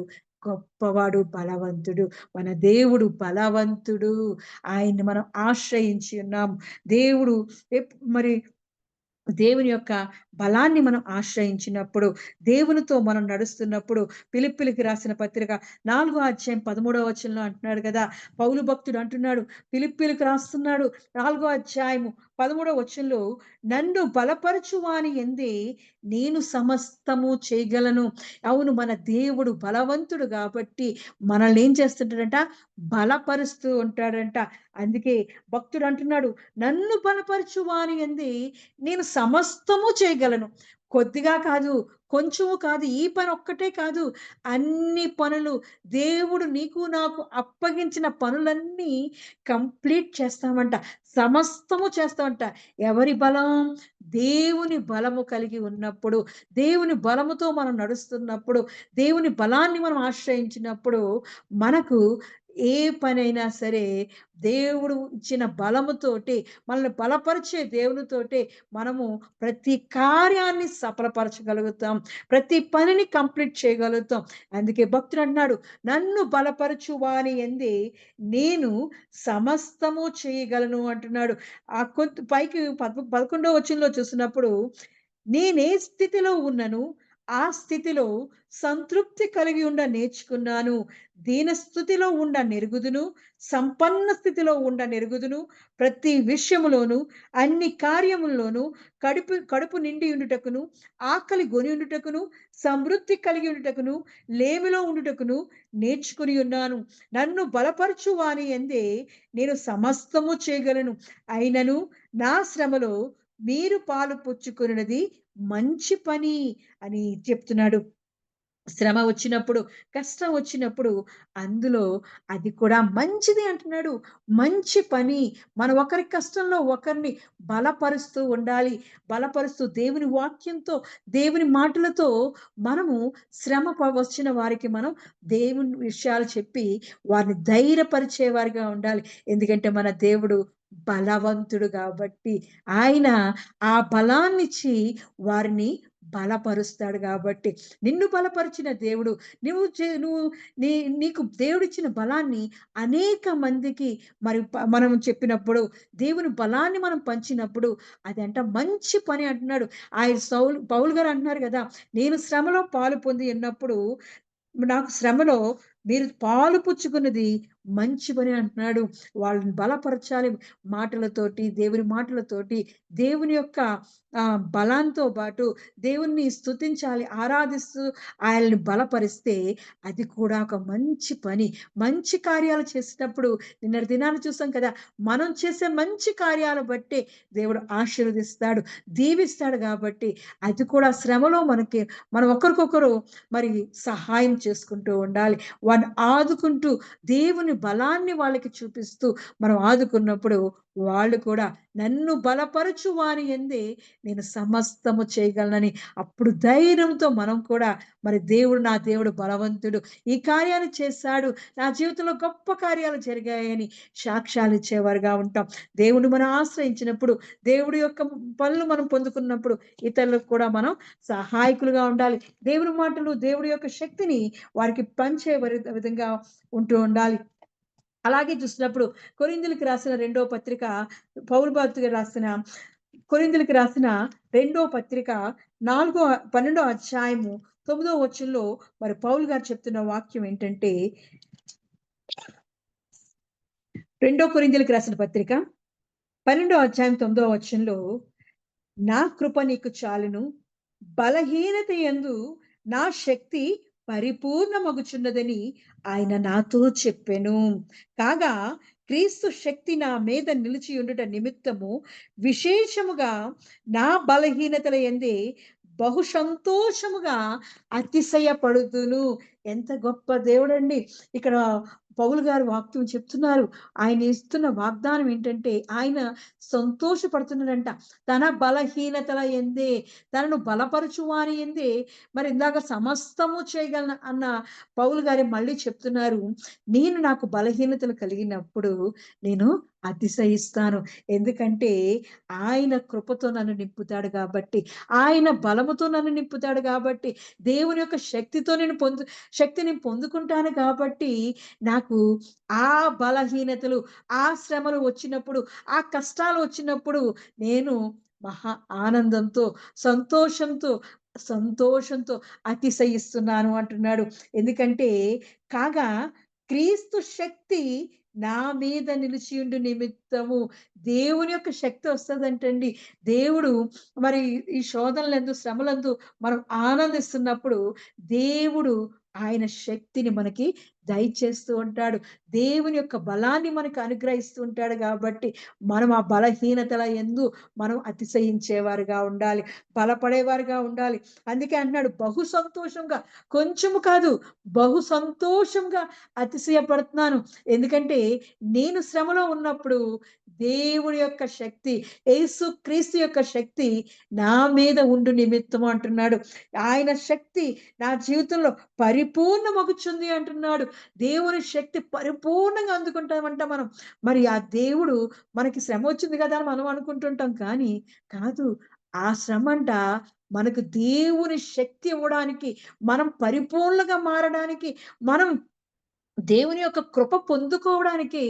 గొప్పవాడు, బలవంతుడు. మన దేవుడు బలవంతుడు. ఆయన్ని మనం ఆశ్రయించి ఉన్నాం. దేవుడు మరి దేవుని యొక్క బలాన్ని మనం ఆశ్రయించినప్పుడు, దేవునితో మనం నడుస్తున్నప్పుడు, ఫిలిప్పీయులకు రాసిన పత్రిక 4వ అధ్యాయం 13వ వచనంలో అంటున్నాడు కదా, పౌలు భక్తుడు అంటున్నాడు, ఫిలిప్పీయులకు రాస్తున్నాడు 4వ అధ్యాయము 13వ వచనంలో, నన్ను బలపరచు వాని యందే నేను సమస్తము చేయగలను. అవును, మన దేవుడు బలవంతుడు కాబట్టి మనల్ని ఏం చేస్తుంటాడంట, బలపరుస్తూ ఉంటాడంట. అందుకే భక్తుడు అంటున్నాడు, నన్ను బలపరచు వాని యందే నేను సమస్తము చేయగలను. కొద్దిగా కాదు, కొంచెము కాదు, ఈ పని ఒక్కటే కాదు, అన్ని పనులు దేవుడు నీకు నాకు అప్పగించిన పనులన్నీ కంప్లీట్ చేస్తామంట. సమస్తము చేస్తామంట. ఎవరి బలం? దేవుని బలము కలిగి ఉన్నప్పుడు, దేవుని బలముతో మనం నడుస్తున్నప్పుడు, దేవుని బలాన్ని మనం ఆశ్రయించినప్పుడు మనకు ఏ పనైనా సరే దేవుడు ఇచ్చిన బలముతోటి, మనల్ని బలపరిచే దేవునితోటి మనము ప్రతి కార్యాన్ని సఫలపరచగలుగుతాం. ప్రతి పనిని కంప్లీట్ చేయగలుగుతాం. అందుకే భక్తుడు అన్నాడు, నన్ను బలపరచు వాని యందే నేను సమస్తము చేయగలను అంటున్నాడు. పైకి 11వ వచనంలో చూసినప్పుడు, నేనే స్థితిలో ఉన్నను ఆ స్థితిలో సంతృప్తి కలిగి ఉండ నేర్చుకున్నాను. దీన స్థితిలో ఉండ నెరుగుదును, సంపన్న స్థితిలో ఉండ నెరుగుదును. ప్రతి విషయములోను, అన్ని కార్యముల్లోనూ కడుపు నిండి ఉండుటకును, ఆకలి గొని ఉండుటకును, సమృద్ధి కలిగి ఉండుటకును, లేమిలో ఉండుటకును నేర్చుకుని ఉన్నాను. నన్ను బలపరచు వాని యందే నేను సమస్తము చేయగలను. అయినను నా శ్రమలో మీరు పాలు పుచ్చుకున్నది మంచి పని అని చెప్తున్నాడు. శ్రమ వచ్చినప్పుడు, కష్టం వచ్చినప్పుడు అందులో అది కూడా మంచిది అంటున్నాడు. మంచి పని. మనం ఒకరి కష్టంలో ఒకరిని బలపరుస్తూ ఉండాలి. బలపరుస్తూ దేవుని వాక్యంతో, దేవుని మాటలతో మనము వచ్చిన వారికి మనం దేవుని విషయాలు చెప్పి వారిని ధైర్యపరిచే వారిగా ఉండాలి. ఎందుకంటే మన దేవుడు బలవంతుడు కాబట్టి ఆయన ఆ బలాన్నిచ్చి వారిని బలపరుస్తాడు. కాబట్టి నిన్ను బలపరిచిన దేవుడు, నువ్వు నీకు దేవుడిచ్చిన బలాన్ని అనేక మందికి మరి మనం చెప్పినప్పుడు, దేవుని బలాన్ని మనం పంచినప్పుడు అదంట మంచి పని అంటున్నాడు. పౌలు గారు అంటున్నారు కదా, నేను శ్రమలో పాలు పొంది ఉన్నప్పుడు నాకు శ్రమలో మీరు పాలు పుచ్చుకున్నది మంచి పని అంటున్నాడు. వాళ్ళని బలపరచాలి మాటలతోటి, దేవుని మాటలతోటి, దేవుని యొక్క బలంతో పాటు దేవుణ్ణి స్తుతించాలి, ఆరాధిస్తూ ఆయనని బలపరిస్తే అది కూడా ఒక మంచి పని. మంచి కార్యాలు చేసినప్పుడు నిన్నటి దినాన్ని చూసాం కదా, మనం చేసే మంచి కార్యాలు బట్టి దేవుడు ఆశీర్వదిస్తాడు, దీవిస్తాడు. కాబట్టి అది కూడా శ్రమలో మనం ఒకరికొకరు మరి సహాయం చేసుకుంటూ ఉండాలి. వారిని ఆదుకుంటూ దేవుని బలాన్ని వాళ్ళకి చూపిస్తూ మనం ఆదుకున్నప్పుడు వాళ్ళు కూడా నన్ను బలపరచు వాని యందే నేను సమస్తము చేయగలనని అప్పుడు ధైర్యంతో మనం కూడా మరి నా దేవుడు బలవంతుడు, ఈ కార్యాన్ని చేశాడు, నా జీవితంలో గొప్ప కార్యాలు జరిగాయని సాక్ష్యాలు ఇచ్చేవారుగా ఉంటాం. దేవుని మనం ఆశ్రయించినప్పుడు, దేవుడి యొక్క పనులు మనం పొందుకున్నప్పుడు ఇతరులకు కూడా మనం సహాయకులుగా ఉండాలి. దేవుని మాటలు, దేవుడి యొక్క శక్తిని వారికి పంచే విధంగా ఉంటూ ఉండాలి. అలాగే చూసినప్పుడు కొరింథీయులకు రాసిన 2వ పత్రిక, పౌలు భక్తుడు రాసిన కొరింథీయులకు రాసిన 2వ పత్రిక 12వ అధ్యాయము 9వ వచనంలో మరి పౌలు గారు చెప్తున్న వాక్యం ఏంటంటే, 2 కొరింథీయులకు రాసిన పత్రిక 12వ అధ్యాయం 9వ వచనంలో, నా కృప నీకు చాలును, బలహీనత యందు నా శక్తి పరిపూర్ణమగుచున్నదని ఆయన నాతో చెప్పెను. కాగా క్రీస్తు శక్తి నా మీద నిలిచి ఉండుట నిమిత్తము విశేషముగా నా బలహీనతల యందే బహు సంతోషముగా అతిశయపడుదును. ఎంత గొప్ప దేవుడండి! ఇక్కడ పౌలు గారు వాక్యం చెప్తున్నారు. ఆయన ఇస్తున్న వాగ్దానం ఏంటంటే, ఆయన సంతోషపడుతున్నాడంట. తన బలహీనతల యందే, తనను బలపరచు వారి యందే, మరి ఇందాక సమస్తము చేయగలను అన్న పౌలు గారు మళ్ళీ చెప్తున్నారు. నేను నాకు బలహీనతలు కలిగినప్పుడు నేను అతిశయిస్తాను. ఎందుకంటే ఆయన కృపతో నన్ను నింపుతాడు కాబట్టి, ఆయన బలముతో నన్ను నింపుతాడు కాబట్టి, దేవుని యొక్క శక్తితో శక్తిని పొందుకుంటాను కాబట్టి, నాకు ఆ బలహీనతలు, ఆ శ్రమలు వచ్చినప్పుడు, ఆ కష్టాలు వచ్చినప్పుడు నేను మహా ఆనందంతో, సంతోషంతో, సంతోషంతో అతిశయిస్తున్నాను అంటున్నాడు. ఎందుకంటే కాగా క్రీస్తు శక్తి నా మీద నిలిచియుండు నిమిత్తము, దేవుని యొక్క శక్తి వస్తదంటండి. దేవుడు మరి ఈ శోధనలందు, శ్రమలందు మనం ఆనందిస్తున్నప్పుడు దేవుడు ఆయన శక్తిని మనకి దయచేస్తూ ఉంటాడు. దేవుని యొక్క బలాన్ని మనకు అనుగ్రహిస్తూ ఉంటాడు కాబట్టి, మనం ఆ బలహీనతల యందు మనం అతిశయించేవారుగా ఉండాలి. బలపడేవారుగా ఉండాలి. అందుకే అంటున్నాడు బహు సంతోషంగా, కొంచెము కాదు బహు సంతోషంగా అతిశయపడుతున్నాను. ఎందుకంటే నేను శ్రమలో ఉన్నప్పుడు దేవుడి యొక్క శక్తి, యేసుక్రీస్తు యొక్క శక్తి నా మీద ఉండు నిమిత్తము అంటున్నాడు. ఆయన శక్తి నా జీవితంలో పరిపూర్ణమగుచుంది అంటున్నాడు. దేవుని శక్తి పరిపూర్ణంగా అందుకుంటామంట మనం. మరి ఆ దేవుడు మనకి శ్రమ వచ్చింది కదా అని మనం అనుకుంటుంటాం. కానీ కాదు. ఆ శ్రమంట మనకు దేవుని శక్తి ఇవ్వడానికి, మనం పరిపూర్ణంగా మారడానికి, మనం దేవుని యొక్క కృప పొందుకోవడానికి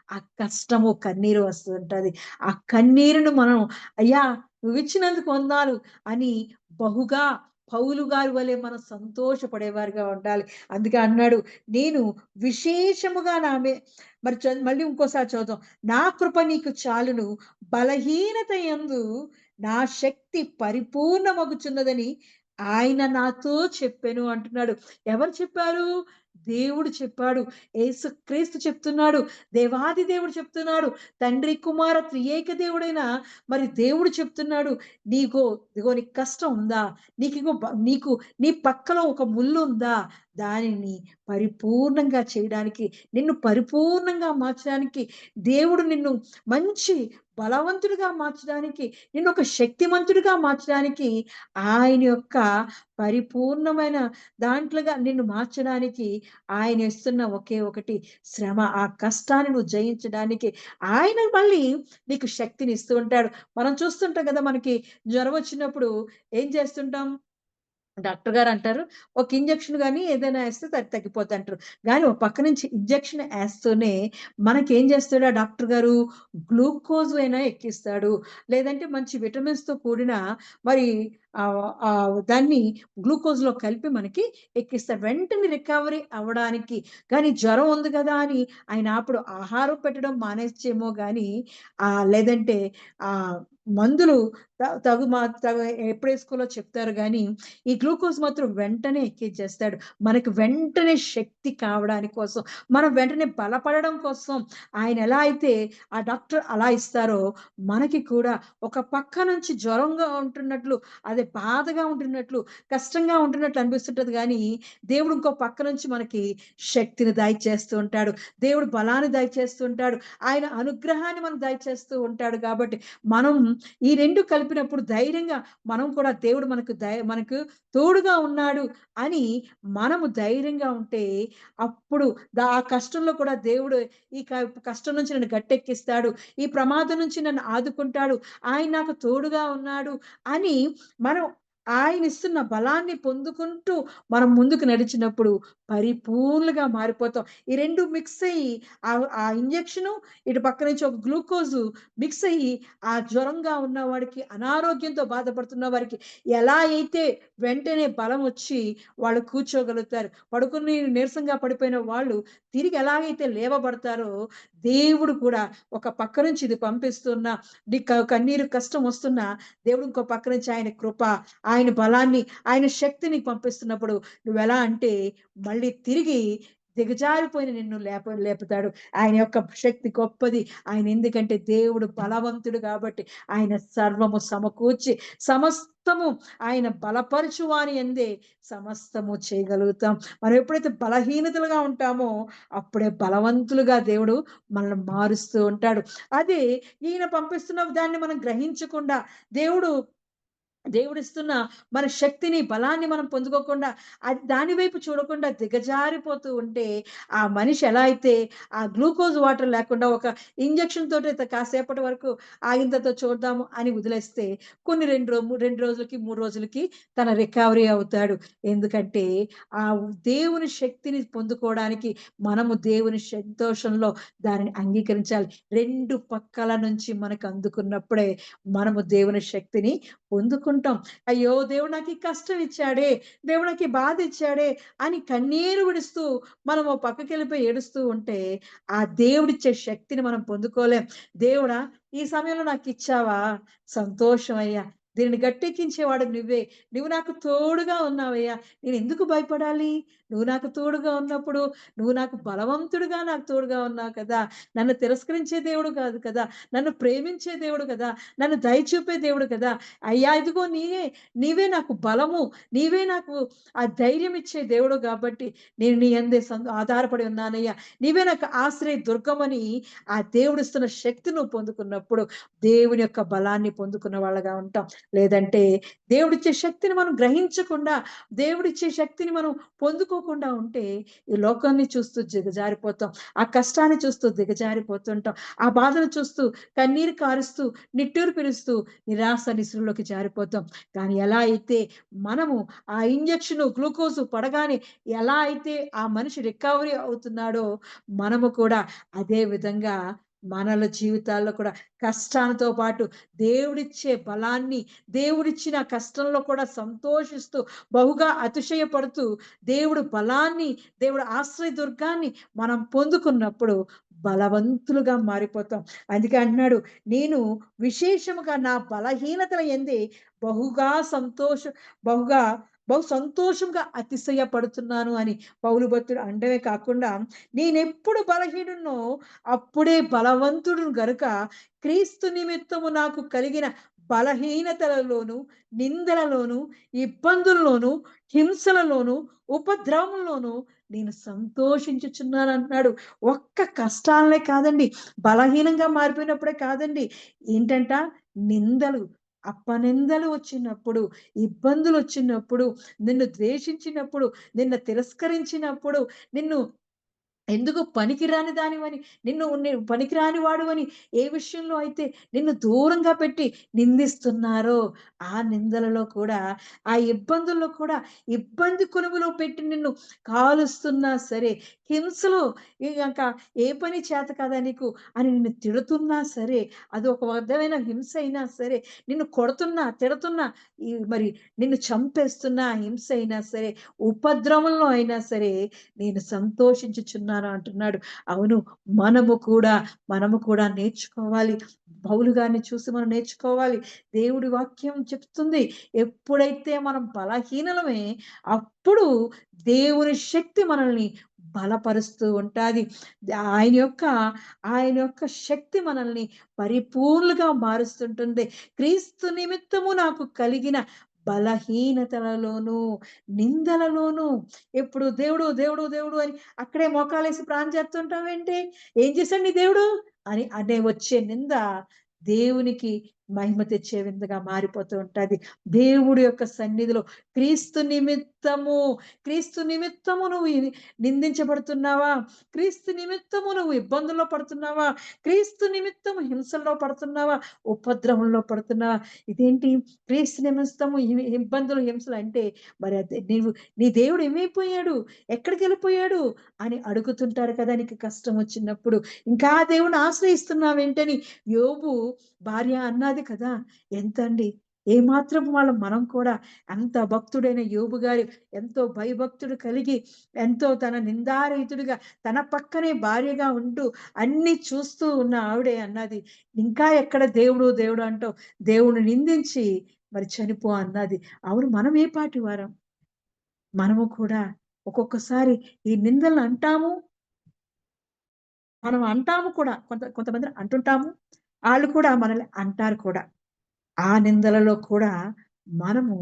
ఆ కష్టము, కన్నీరు వస్తుంటది. ఆ కన్నీరును మనం అయ్యా నువ్విచ్చినందుకు వందనాలు అని బహుగా పౌలు గారి వలె మనం సంతోషపడేవారుగా ఉండాలి. అందుకే అన్నాడు, నేను విశేషముగా మరి మళ్ళీ ఇంకోసారి చదువుదాం. నా కృప నీకు చాలును, బలహీనత యందు నా శక్తి పరిపూర్ణమగుచున్నదని ఆయన నాతో చెప్పెను అంటున్నాడు. ఎవరు చెప్పారు? దేవుడు చెప్పాడు. యేసుక్రీస్తు చెప్తున్నాడు. దేవాది దేవుడు చెప్తున్నాడు. తండ్రి, కుమార త్రియేక దేవుడైన మరి దేవుడు చెప్తున్నాడు. ఇదిగో నీకు కష్టం ఉందా? నీకు నీ పక్కలో ఒక ముల్లు ఉందా? దానిని పరిపూర్ణంగా చేయడానికి, నిన్ను పరిపూర్ణంగా మార్చడానికి, దేవుడు నిన్ను మంచి బలవంతుడిగా మార్చడానికి, నిన్ను ఒక శక్తిమంతుడిగా మార్చడానికి, ఆయన యొక్క పరిపూర్ణమైన దాంట్లోగా నిన్ను మార్చడానికి ఆయన ఇస్తున్న ఒకే ఒకటి శ్రమ. ఆ కష్టాన్ని నువ్వు జయించడానికి ఆయన మళ్ళీ నీకు శక్తిని ఇస్తూ ఉంటాడు. మనం చూస్తుంటాం కదా! మనకి జ్వరం వచ్చినప్పుడు ఏం చేస్తుంటాం? డాక్టర్ గారు అంటారు, ఒక ఇంజెక్షన్ గాని ఏదైనా ఏస్తే తగ్గిపోద్దంటారు. గానీ ఒక పక్క నుంచి ఇంజెక్షన్ ఏస్తూనే మనకేం చేస్తాడు ఆ డాక్టర్ గారు? గ్లూకోజ్ అయినా ఎక్కిస్తాడు. లేదంటే మంచి విటమిన్స్‌తో కూడిన మరి దాన్ని గ్లూకోజ్‌లో కలిపి మనకి ఎక్కిస్తాడు. వెంటనే రికవరీ అవ్వడానికి. కానీ జ్వరం ఉంది కదా అని ఆయన అప్పుడు ఆహారం పెట్టడం మానేయచ్చేమో గానీ లేదంటే మందులు ఎప్పుడేసుకోవాలో చెప్తారు గానీ ఈ గ్లూకోజ్ మాత్రం వెంటనే ఎక్కించేస్తాడు. మనకు వెంటనే శక్తి కావడానికి కోసం, మనం వెంటనే బలపడడం కోసం ఆయన ఎలా అయితే ఆ డాక్టర్ అలా ఇస్తారో, మనకి కూడా ఒక పక్క నుంచి జ్వరంగా ఉంటున్నట్లు, అదే బాధగా ఉంటున్నట్లు, కష్టంగా ఉంటున్నట్లు అనిపిస్తుంటది గానీ, దేవుడు ఇంకో పక్క నుంచి మనకి శక్తిని దయచేస్తూ ఉంటాడు. దేవుడు బలాన్ని దయచేస్తూ ఉంటాడు. ఆయన అనుగ్రహాన్ని మనకు దయచేస్తూ ఉంటాడు కాబట్టి, మనం ఈ 2 కలిపినప్పుడు ధైర్యంగా మనం కూడా దేవుడు మనకు తోడుగా ఉన్నాడు అని మనము ధైర్యంగా ఉంటే అప్పుడు ఆ కష్టంలో కూడా దేవుడు ఈ కష్టం నుంచి నన్ను గట్టెక్కిస్తాడు. ఈ ప్రమాదం నుంచి నన్ను ఆదుకుంటాడు. ఆయన నాకు తోడుగా ఉన్నాడు అని మనం ఆయన ఇస్తున్న బలాన్ని పొందుకుంటూ మనం ముందుకు నడిచినప్పుడు పరిపూర్ణంగా మారిపోతాం. ఈ 2 మిక్స్ అయ్యి ఆ ఇంజెక్షను, ఇటు పక్క నుంచి ఒక గ్లూకోజు మిక్స్ అయ్యి ఆ జ్వరంగా ఉన్నవాడికి, అనారోగ్యంతో బాధపడుతున్న వారికి ఎలా అయితే వెంటనే బలం వచ్చి వాళ్ళు కూర్చోగలుగుతారు. పడుకుని నీరసంగా పడిపోయిన వాళ్ళు తిరిగి ఎలాగైతే లేవబడతారో, దేవుడు కూడా ఒక పక్క నుంచి ఇది పంపిస్తున్నా, నీకు కన్నీరు కష్టం వస్తున్నా, దేవుడు ఇంకో పక్క నుంచి ఆయన కృప, ఆయన బలాన్ని, ఆయన శక్తిని పంపిస్తున్నప్పుడు నువ్వెలా అంటే మళ్ళీ తిరిగి దిగజారిపోయిన నిన్ను లేపుతాడు. ఆయన యొక్క శక్తి గొప్పది. ఆయన ఎందుకంటే దేవుడు బలవంతుడు కాబట్టి ఆయన సర్వము సమకూర్చి సమస్తము ఆయన బలపరచు వాని యందే సమస్తము చేయగలుగుతాం. మనం ఎప్పుడైతే బలహీనతలుగా ఉంటామో అప్పుడే బలవంతులుగా దేవుడు మనల్ని మారుస్తూ ఉంటాడు. అదే ఈయన పంపిస్తున్న దాన్ని మనం గ్రహించకుండా దేవుడిస్తున్న మన శక్తిని, బలాన్ని మనం పొందుకోకుండా, అది దాని వైపు చూడకుండా దిగజారిపోతూ ఉంటే, ఆ మనిషి ఎలా అయితే ఆ గ్లూకోజ్ వాటర్ లేకుండా ఒక ఇంజెక్షన్ తోటి కాసేపటి వరకు ఆగిన తర్వాత చూద్దాము అని వదిలేస్తే, కొన్ని 2 రోజులకి, 3 రోజులకి తన రికవరీ అవుతాడు. ఎందుకంటే, ఆ దేవుని శక్తిని పొందుకోవడానికి మనము దేవుని సంతోషంలో దానిని అంగీకరించాలి. 2 పక్కల నుంచి మనకు అందుకున్నప్పుడే మనము దేవుని శక్తిని పొందుకుంటాం. అయ్యో! దేవుడు నాకు ఈ కష్టం ఇచ్చాడే, దేవుడు నాకు ఈ బాధ ఇచ్చాడే అని కన్నీరు విడుస్తూ మనం ఓ పక్కకెళ్ళిపోయి ఏడుస్తూ ఉంటే, ఆ దేవుడిచ్చే శక్తిని మనం పొందుకోలేం. దేవుడా! ఈ సమయంలో నాకిచ్చావా? సంతోషమయ్యా! దీనిని గట్టెక్కించేవాడు నువ్వే. నువ్వు నాకు తోడుగా ఉన్నావయ్యా! నేనెందుకు భయపడాలి? నువ్వు నాకు తోడుగా ఉన్నప్పుడు, నువ్వు నాకు బలవంతుడుగా నాకు తోడుగా ఉన్నావు కదా! నన్ను తిరస్కరించే దేవుడు కాదు కదా! నన్ను ప్రేమించే దేవుడు కదా! నన్ను దయ చూపే దేవుడు కదా! అయ్యా ఇదిగో నీవే నాకు బలము, నీవే నాకు ఆ ధైర్యం ఇచ్చే దేవుడు కాబట్టి నేను నీ యందే ఆధారపడి ఉన్నానయ్యా. నీవే నాకు ఆశ్రయ దుర్గమని ఆ దేవుడిస్తున్న శక్తి నువ్వు పొందుకున్నప్పుడు దేవుని యొక్క బలాన్ని పొందుకున్న వాళ్ళగా ఉంటాం. లేదంటే దేవుడిచ్చే శక్తిని మనం గ్రహించకుండా, దేవుడిచ్చే శక్తిని మనం పొందుకోకుండా ఉంటే ఈ లోకాన్ని చూస్తూ దిగజారిపోతాం. ఆ కష్టాన్ని చూస్తూ దిగజారిపోతుంటాం. ఆ బాధను చూస్తూ కన్నీరు కారుస్తూ, నిట్టూరు పిలుస్తూ నిరాశ నిస్రుల్లోకి జారిపోతాం. కానీ ఎలా అయితే మనము ఆ ఇంజెక్షను, గ్లూకోజు పడగానే ఎలా అయితే ఆ మనిషి రికవరీ అవుతున్నాడో, మనము కూడా అదే విధంగా మనల జీవితాల్లో కూడా కష్టాలతో పాటు దేవుడిచ్చే బలాన్ని, దేవుడిచ్చిన కష్టంలో కూడా సంతోషిస్తూ, బహుగా అతిశయపడుతూ, దేవుడు బలాన్ని, దేవుడు ఆశ్రయదుర్గాన్ని మనం పొందుకున్నప్పుడు బలవంతులుగా మారిపోతాం. అందుకే అంటున్నాడు, నేను విశేషముగా నా బలహీనతల యందే బహుగా సంతోష బహుగా బహు సంతోషంగా అతిశయపడుతున్నాను అని పౌలు భక్తుడు అనడమే కాకుండా, నేనెప్పుడు బలహీనుడినో అప్పుడే బలవంతుడును గనుక క్రీస్తు నిమిత్తము నాకు కలిగిన బలహీనతలలోను, నిందలలోను, ఇబ్బందుల్లోను, హింసలలోను, ఉపద్రవముల్లోను నేను సంతోషించుచున్నానంటున్నాడు. ఒక్క కష్టాలనే కాదండి, బలహీనంగా మారిపోయినప్పుడే కాదండి. ఏంటంట నిందలు, అపనిందలు వచ్చినప్పుడు, ఇబ్బందులొచ్చినప్పుడు, నిన్ను ద్వేషించినప్పుడు, నిన్ను తిరస్కరించినప్పుడు, నిన్ను ఎందుకు పనికిరాని దానివని, నీవు పనికిరాని వాడివని ఏ విషయంలో అయితే నిన్ను దూరంగా పెట్టి నిందిస్తున్నారో, ఆ నిందలలో కూడా, ఆ ఇబ్బందుల్లో కూడా, ఇబ్బంది కొలువులో పెట్టి నిన్ను కాలుస్తున్నా సరే, హింసలో ఇంక ఏ పని చేత కాదా నీకు అని నిన్ను తిడుతున్నా సరే, అది ఒక విధమైన హింస అయినా సరే, నిన్ను కొడుతున్నా, తిడుతున్నా, మరి నిన్ను చంపేస్తున్న హింస అయినా సరే, ఉపద్రవంలో అయినా సరే, నేను సంతోషించుచున్నాను అంటున్నాడు. అవును, మనము కూడా నేర్చుకోవాలి. పౌలు గారిని చూసి మనం నేర్చుకోవాలి. దేవుడి వాక్యం చెప్తుంది. ఎప్పుడైతే మనం బలహీనలమే, అప్పుడు దేవుని శక్తి మనల్ని బలపరుస్తూ ఉంటాది. ఆయన యొక్క ఆయన యొక్క శక్తి మనల్ని పరిపూర్ణులుగా మారుస్తుంటుంది. క్రీస్తు నిమిత్తము నాకు కలిగిన బలహీనతలలోను, నిందలలోను ఎప్పుడు దేవుడు, దేవుడు, దేవుడు అని అక్కడే మోకాలేసి ప్రార్థన చేస్తుంటావేంటి? ఏం చేశాడు నీ దేవుడు? అని అనే వచ్చే నింద దేవునికి మహిమ తెచ్చే విందుగా మారిపోతూ ఉంటది. దేవుడి యొక్క సన్నిధిలో క్రీస్తు నిమిత్తము, క్రీస్తు నిమిత్తము నువ్వు నిందించబడుతున్నావా? క్రీస్తు నిమిత్తము నువ్వు ఇబ్బందుల్లో పడుతున్నావా? క్రీస్తు నిమిత్తము హింసల్లో పడుతున్నావా? ఉపద్రవంలో పడుతున్నావా? ఇదేంటి క్రీస్తు నిమిత్తము ఇబ్బందులు, హింసలు అంటే మరి అదే నీ దేవుడు ఏమైపోయాడు, ఎక్కడికి వెళ్ళిపోయాడు అని అడుగుతుంటారు కదా నీకు కష్టం వచ్చినప్పుడు. ఇంకా దేవుని ఆశ్రయిస్తున్నావేంటని యోబు భార్య అన్నది కదా. ఎంత అండి, ఏమాత్రం మనం కూడా అంత భక్తుడైన యోబు గారు ఎంతో భయభక్తుడు కలిగి, ఎంతో తన నిందారహితుడిగా తన పక్కనే భార్యగా ఉంటూ అన్ని చూస్తూ ఉన్న ఆవిడే అన్నది, ఇంకా ఎక్కడ దేవుడు దేవుడు అంటూ దేవుడు నిందించి మరి చనిపో అన్నది. అవును, మనం ఏ పాటి వారం? మనము కూడా ఒక్కొక్కసారి ఈ నిందలు అంటాము, మనం అంటాము కూడా, కొంతమంది అంటుంటాము, వాళ్ళు కూడా మనల్ని అంటారు కూడా. ఆ నిందలలో కూడా మనము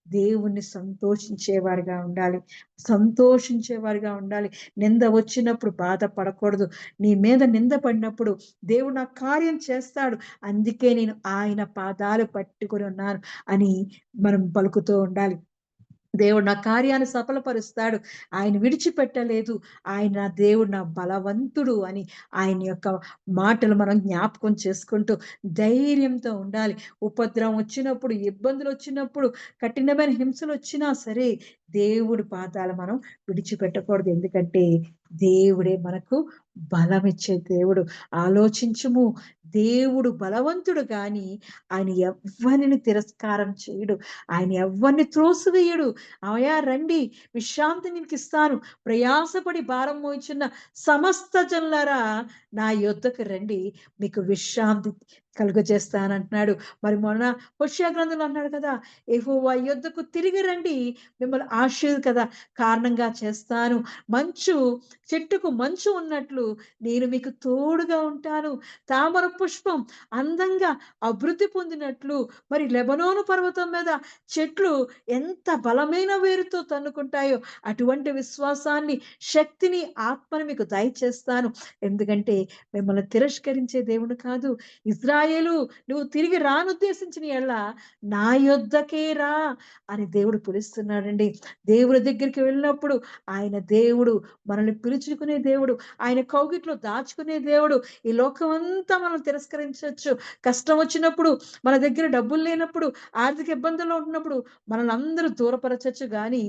దేవుణ్ణి సంతోషించేవారిగా ఉండాలి, సంతోషించేవారిగా ఉండాలి. నింద వచ్చినప్పుడు బాధపడకూడదు. నీ మీద నింద పడినప్పుడు దేవుడు నా కార్యం చేస్తాడు, అందుకే నేను ఆయన పాదాలు పట్టుకొని ఉన్నాను అని మనం పలుకుతూ ఉండాలి. దేవుడు నా కార్యాన్ని సఫలపరుస్తాడు, ఆయన విడిచిపెట్టలేదు, ఆయన దేవుడు నా బలవంతుడు అని ఆయన యొక్క మాటలు మనం జ్ఞాపకం చేసుకుంటూ ధైర్యంతో ఉండాలి. ఉపద్రవం వచ్చినప్పుడు, ఇబ్బందులు వచ్చినప్పుడు, కఠినమైన హింసలు వచ్చినా సరే దేవుడి పాదాలు మనం విడిచిపెట్టకూడదు. ఎందుకంటే దేవుడే మనకు బలమిచ్చే దేవుడు. ఆలోచించుము, దేవుడు బలవంతుడు గాని ఆయన ఎవ్వరిని తిరస్కారం చేయడు, ఆయన ఎవ్వరిని త్రోసివేయడు. అవయా రండి, విశ్రాంతి నీకు ఇస్తాను, ప్రయాసపడి భారం మోయిచున్న సమస్త జనులారా నా యొద్దకు రండి, మీకు విశ్రాంతి కలుగజేస్తానంటున్నాడు. మరి మొన్న హోషేయ గ్రంథంలో అన్నాడు కదా, యెహోవా యొద్దకు తిరిగి రండి, మిమ్మల్ని కదా కారణంగా చేస్తాను. చెట్టుకు మంచు ఉన్నట్లు నేను మీకు తోడుగా ఉంటాను. తామర పుష్పం అందంగా అభివృద్ధి పొందినట్లు మరి లెబనోను పర్వతం మీద చెట్లు ఎంత బలమైన వేరుతో తన్నుకుంటాయో అటువంటి విశ్వాసాన్ని, శక్తిని, ఆత్మని మీకు దయచేస్తాను. ఎందుకంటే మిమ్మల్ని తిరస్కరించే దేవుడు కాదు. ఇజ్రాయేలు, నువ్వు తిరిగి రానుద్దేశించిన ఎడల నా యొద్దకే రా అని దేవుడు పిలుస్తున్నాడండి. దేవుడి దగ్గరికి వెళ్ళినప్పుడు ఆయన దేవుడు మనల్ని పిలుచుకునే దేవుడు, ఆయన కౌగిట్లో దాచుకునే దేవుడు. ఈ లోకం అంతా మనం తిరస్కరించవచ్చు. కష్టం వచ్చినప్పుడు, మన దగ్గర డబ్బులు లేనప్పుడు, ఆర్థిక ఇబ్బందుల్లో ఉంటున్నప్పుడు మనల్ని అందరూ దూరపరచచ్చు, కానీ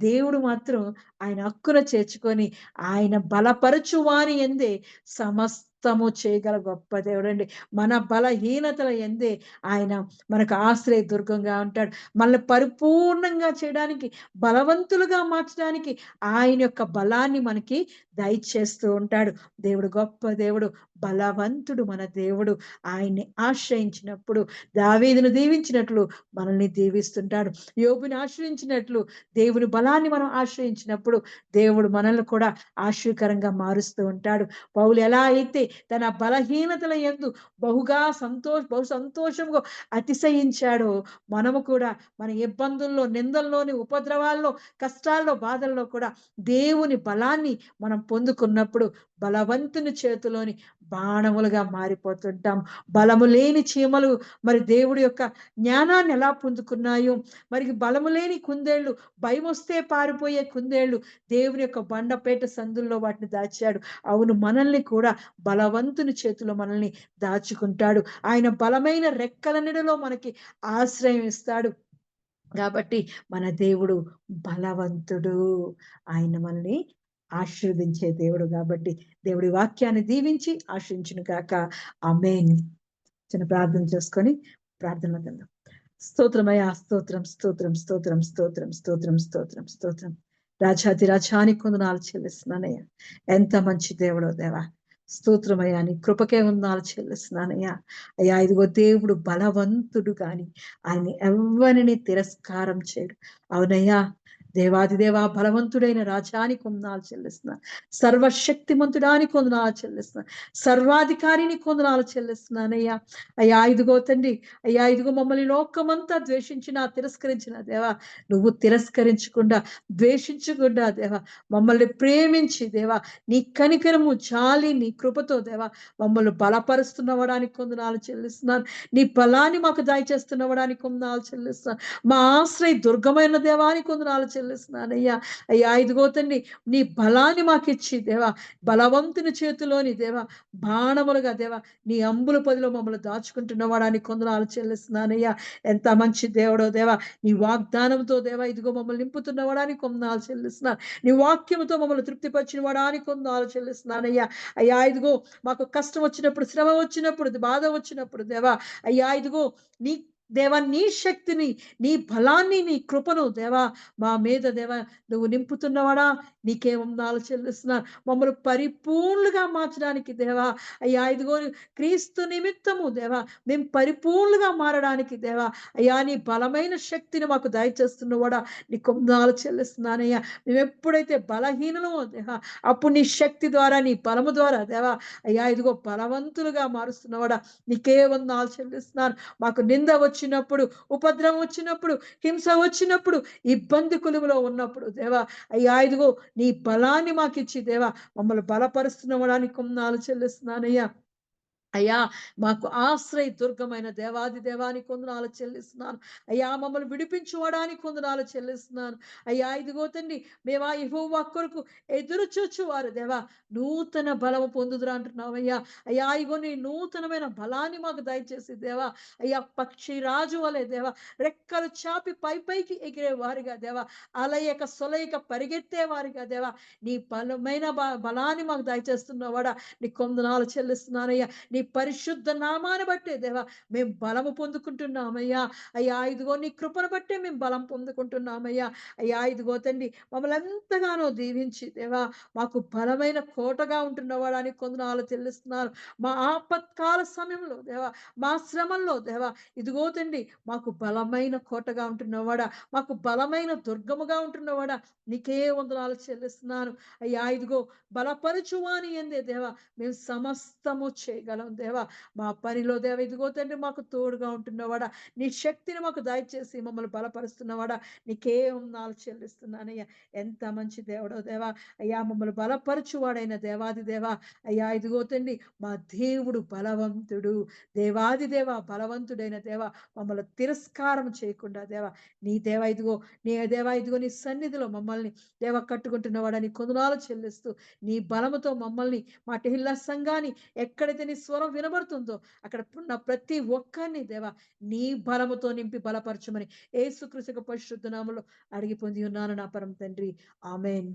దేవుడు మాత్రం ఆయన హక్కున చేర్చుకొని ఆయన బలపరచువాని ఎందే సమస్తము చేయగల గొప్ప దేవుడు అండి. మన బలహీనతల ఎందే ఆయన మనకు ఆశ్రయ దుర్గంగా ఉంటాడు. మనల్ని పరిపూర్ణంగా చేయడానికి, బలవంతులుగా మార్చడానికి ఆయన యొక్క బలాన్ని మనకి దయచేస్తూ ఉంటాడు. దేవుడు గొప్ప దేవుడు, బలవంతుడు మన దేవుడు. ఆయన్ని ఆశ్రయించినప్పుడు దావీదును దీవించినట్లు మనల్ని దీవిస్తుంటాడు. యోబుని ఆశ్రయించినట్లు దేవుని బలాన్ని మనం ఆశ్రయించినప్పుడు దేవుడు మనల్ని కూడా ఆశ్చర్యకరంగా మారుస్తూ ఉంటాడు. పౌలు ఎలా అయితే తన బలహీనతల యందు బహు సంతోషంగా అతిశయించాడో, మనము కూడా మన ఇబ్బందుల్లో, నిందల్లోని, ఉపద్రవాల్లో, కష్టాల్లో, బాధల్లో కూడా దేవుని బలాన్ని మనం పొందుకున్నప్పుడు బలవంతుని చేతిలోని బాణములుగా మారిపోతుంటాం. బలము లేని చీమలు మరి దేవుడి యొక్క జ్ఞానాన్ని ఎలా పొందుకున్నాయో, మరి బలము లేని కుందేళ్లు, భయం వస్తే పారిపోయే కుందేళ్లు దేవుని యొక్క బండపేట సందుల్లో వాటిని దాచాడు. అవును, మనల్ని కూడా బలవంతుని చేతిలో మనల్ని దాచుకుంటాడు. ఆయన బలమైన రెక్కల నీడలో మనకి ఆశ్రయం ఇస్తాడు. కాబట్టి మన దేవుడు బలవంతుడు, ఆయన మనల్ని ఆశీర్వదించే దేవుడు. కాబట్టి దేవుడి వాక్యాన్ని దీవించి ఆశీర్వదించును గాక. ఆమేన్. చిన్న ప్రార్థన చేసుకొని ప్రార్థనలో వెళ్దాం. స్తోత్రమయ్యా, స్తోత్రం, స్తోత్రం, స్తోత్రం, స్తోత్రం, స్తోత్రం, స్తోత్రం, స్తోత్రం. రాజాది రాజానికి వందనాలు చెల్లిస్తున్నానయ్యా. ఎంత మంచి దేవుడో దేవా, స్తోత్రమయ్యా. నీ కృపకే వందనాలు చెల్లిస్తున్నానయ్యా. అయ్యా, ఇదిగో దేవుడు బలవంతుడు కానీ ఆయన ఎవ్వరిని తిరస్కారం చేయడు. అవునయ్యా, దేవాది దేవా బలవంతుడైన రాజాని కొందనాలు చెల్లిస్తున్నాను. సర్వశక్తిమంతుడానికి కొందనాలు చెల్లిస్తున్నాను. సర్వాధికారిని కొందనాలు చెల్లిస్తున్నానయ్యా. అయ్యా ఇదిగో తండ్రి, అయ్యా ఇదిగో మమ్మల్ని లోకమంతా ద్వేషించిన తిరస్కరించిన దేవా, నువ్వు తిరస్కరించకుండా ద్వేషించకుండా దేవా మమ్మల్ని ప్రేమించి దేవా నీ కనికరము చాలి నీ కృపతో దేవా మమ్మల్ని బలపరుస్తున్నవడానికి కొందనాలు చెల్లిస్తున్నాను. నీ బలాన్ని మాకు దయచేస్తున్నవడానికి కొందనాలు చెల్లిస్తున్నాను. మా ఆశ్రయ దుర్గమైన దేవానికి కొందనాలు చెల్లిస్తున్నానయ్యా. అయ్యా ఇదిగో తండ్రి, నీ బలాన్ని మాకిచ్చి దేవా బలవంతుని చేతిలోని దేవా బాణములుగా దేవా నీ అంబుల పదిలో మమ్మల్ని దాచుకుంటున్నవాడానికి కొందనాలు చెల్లిస్తున్నానయ్యా. ఎంత మంచి దేవుడో దేవా, నీ వాగ్దానంతో దేవా ఇదిగో మమ్మల్ని నింపుతున్నవాడానికి కొందనాలు చెల్లిస్తున్నాను. నీ వాక్యంతో మమ్మల్ని తృప్తిపరిచిన వాడానికి కొందనాలు చెల్లిస్తున్నానయ్యా. అయ్యా ఇదిగో మాకు కష్టం వచ్చినప్పుడు, శ్రమ వచ్చినప్పుడు, బాధ వచ్చినప్పుడు దేవా అయ్యా ఇదిగో నీ దేవా నీ శక్తిని, నీ బలాన్ని, నీ కృపను దేవా మా మీద దేవా నువ్వు నింపుతున్నవాడా నీకే వందనాలు చెల్లిస్తున్నాను. మమ్మల్ని పరిపూర్ణులుగా మార్చడానికి దేవా అయ్యా ఇదిగో క్రీస్తు నిమిత్తము దేవా మేము పరిపూర్ణులుగా మారడానికి దేవా అయ్యా నీ బలమైన శక్తిని మాకు దయచేస్తున్నవాడా నీకు వందనాలు చెల్లిస్తున్నానయ్యా. మేము ఎప్పుడైతే బలహీనమో దేవా అప్పుడు నీ శక్తి ద్వారా, నీ బలము ద్వారా దేవా అయ్యా ఇదిగో బలవంతులుగా మారుస్తున్నవాడా నీకే వందనాలు చెల్లిస్తున్నాను. మాకు నింద వచ్చినప్పుడు, ఉపద్రవం వచ్చినప్పుడు, హింస వచ్చినప్పుడు, ఇబ్బంది కులుములో ఉన్నప్పుడు దేవా అయ్యా ఇదిగో నీ బలాన్ని మాకిచ్చి దేవా మమ్మల్ని బలపరుస్తున్నవడానికి వందనాలు చెల్లిస్తున్నానయ్యా. అయ్యా మాకు ఆశ్రయ దుర్గమైన దేవాది దేవానికి వందనాలు చెల్లిస్తున్నాను. అయ్యా మమ్మల్ని విడిపించుకోవడానికి వందనాలు చెల్లిస్తున్నాను. అయ్యా ఇదిగో తండ్రి మేమా యెహోవా కొరకు ఎదురు చూచువారు దేవా నూతన బలము పొందుదురు అంటున్నావయ్యా. అయ్యా ఇగో నీ నూతనమైన బలాన్ని మాకు దయచేసి దేవా అయ్యా పక్షి రాజు వలె దేవా రెక్కలు చాపి పైకి ఎగిరే వారిగా దేవా అలయక సొలయక పరిగెత్తే వారిగా దేవా నీ బలమైన బలాన్ని మాకు దయచేస్తున్నవాడా నీ వందనాలు చెల్లిస్తున్నానయ్యా. నీ పరిశుద్ధ నామాన్ని బట్టే దేవా మేము బలము పొందుకుంటున్నామయ్యా. అయ్యా ఇదిగో నీ కృపను బట్టే మేము బలం పొందుకుంటున్నామయ్యా. అయ్యా ఇదిగో తండ్రి మమ్మల్ని ఎంతగానో దీవించి దేవా మాకు బలమైన కోటగా ఉంటున్నవాడానికి వందనాలు చెల్లిస్తున్నారు. మా ఆపత్కాల సమయంలో దేవా మా శ్రమల్లో దేవా ఇదిగో తండ్రి మాకు బలమైన కోటగా ఉంటున్నవాడా, మాకు బలమైన దుర్గముగా ఉంటున్నవాడా నీకే వందనాలు చెల్లిస్తున్నాను. అయ్యా ఇదిగో బలపరచువాని ఎందే దేవా మేము సమస్తము చేయగలం దేవా. మా పనిలో దేవా ఇదిగో తండ్రి మాకు తోడుగా ఉంటున్నవాడా నీ శక్తిని మాకు దయచేసి మమ్మల్ని బలపరుస్తున్నవాడా నీకే వందనాలు చెల్లిస్తున్నానయ్యా. ఎంత మంచి దేవుడో దేవా అయ్యా మమ్మల్ని బలపరచువాడైన దేవాది దేవా అయ్యా ఇదిగో తండ్రి మా దేవుడు బలవంతుడు, దేవాది దేవా బలవంతుడైన దేవా మమ్మల్ని తిరస్కారం చేయకుండా దేవా నీ దేవా ఇదిగో నీ సన్నిధిలో మమ్మల్ని దేవా కట్టుకుంటున్నవాడని కొందనాలు చెల్లిస్తూ నీ బలముతో మమ్మల్ని మా టెహిల్లా సంఘాన్ని ఎక్కడైతే నీ స్వరం వినబడుతుందో అక్కడ ఉన్న ప్రతి ఒక్కరిని దేవా నీ బలముతో నింపి బలపరచమని యేసుక్రీస్తు పరిశుద్ధ నామములో అడిగి పొంది ఉన్నాను నా పరమ తండ్రి, ఆమేన్.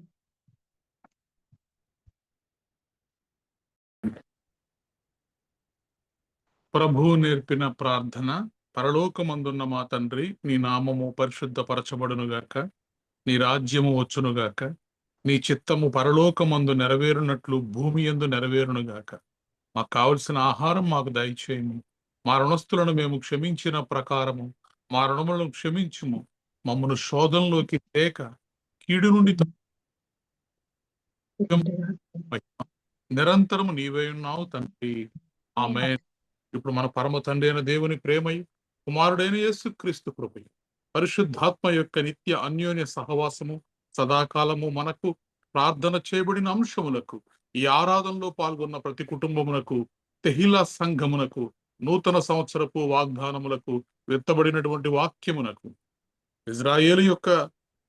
ప్రభువు నేర్పిన ప్రార్థన. పరలోకమందున్న మా తండ్రి, నీ నామము పరిశుద్ధపరచబడునుగాక, నీ రాజ్యము వచ్చునుగాక, నీ చిత్తము పరలోకమందు నెరవేరునట్లు భూమి యందు నెరవేరునుగాక. మాకు కావలసిన ఆహారం మాకు దయచేయము. మా రుణస్థులను మేము క్షమించిన ప్రకారము మా రుణములను క్షమించుము. మమ్మను శోధనలోకి తేక కీడు నుండి నిరంతరము నీవే ఉన్నావు తండ్రి, ఆమేన్. ఇప్పుడు మన పరమ తండ్రి అయిన దేవుని ప్రేమయు, కుమారుడైన యేసుక్రీస్తు కృపయు, పరిశుద్ధాత్మ యొక్క నిత్య అన్యోన్య సహవాసము సదాకాలము మనకు, ప్రార్థన చేయబడిన అంశములకు, ఈ ఆరాధనలో పాల్గొన్న ప్రతి కుటుంబమునకు, తెహిలా సంఘమునకు, నూతన సంవత్సరపు వాగ్దానములకు, వెత్తబడినటువంటి వాక్యమునకు, ఇజ్రాయేలు యొక్క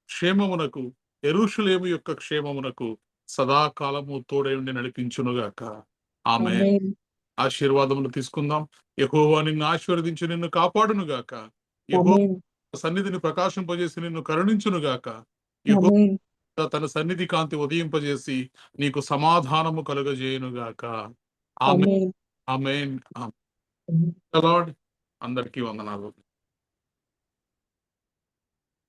క్షేమమునకు, యెరూషలేము యొక్క క్షేమమునకు సదాకాలము తోడై ఉండి నడిపించునుగాక. ఆమేన్. ఆమేన్. ఆశీర్వాదములు తీసుకుందాం. యెహోవా నిన్ను ఆశీర్వదించి నిన్ను కాపాడునుగాక. యెహోవా ఆమేన్. సన్నిధిని ప్రకాశింపజేసి నిన్ను కరుణించునుగాక. యెహోవా ఆమేన్. తన సన్నిధి కాంతి ఉదయింపజేసి నీకు సమాధానము కలుగజేయునుగాక. ఆమేన్. ఆమేన్. ఆమేన్. ఆమేన్. లార్డ్ అందరికీ వందనాలు.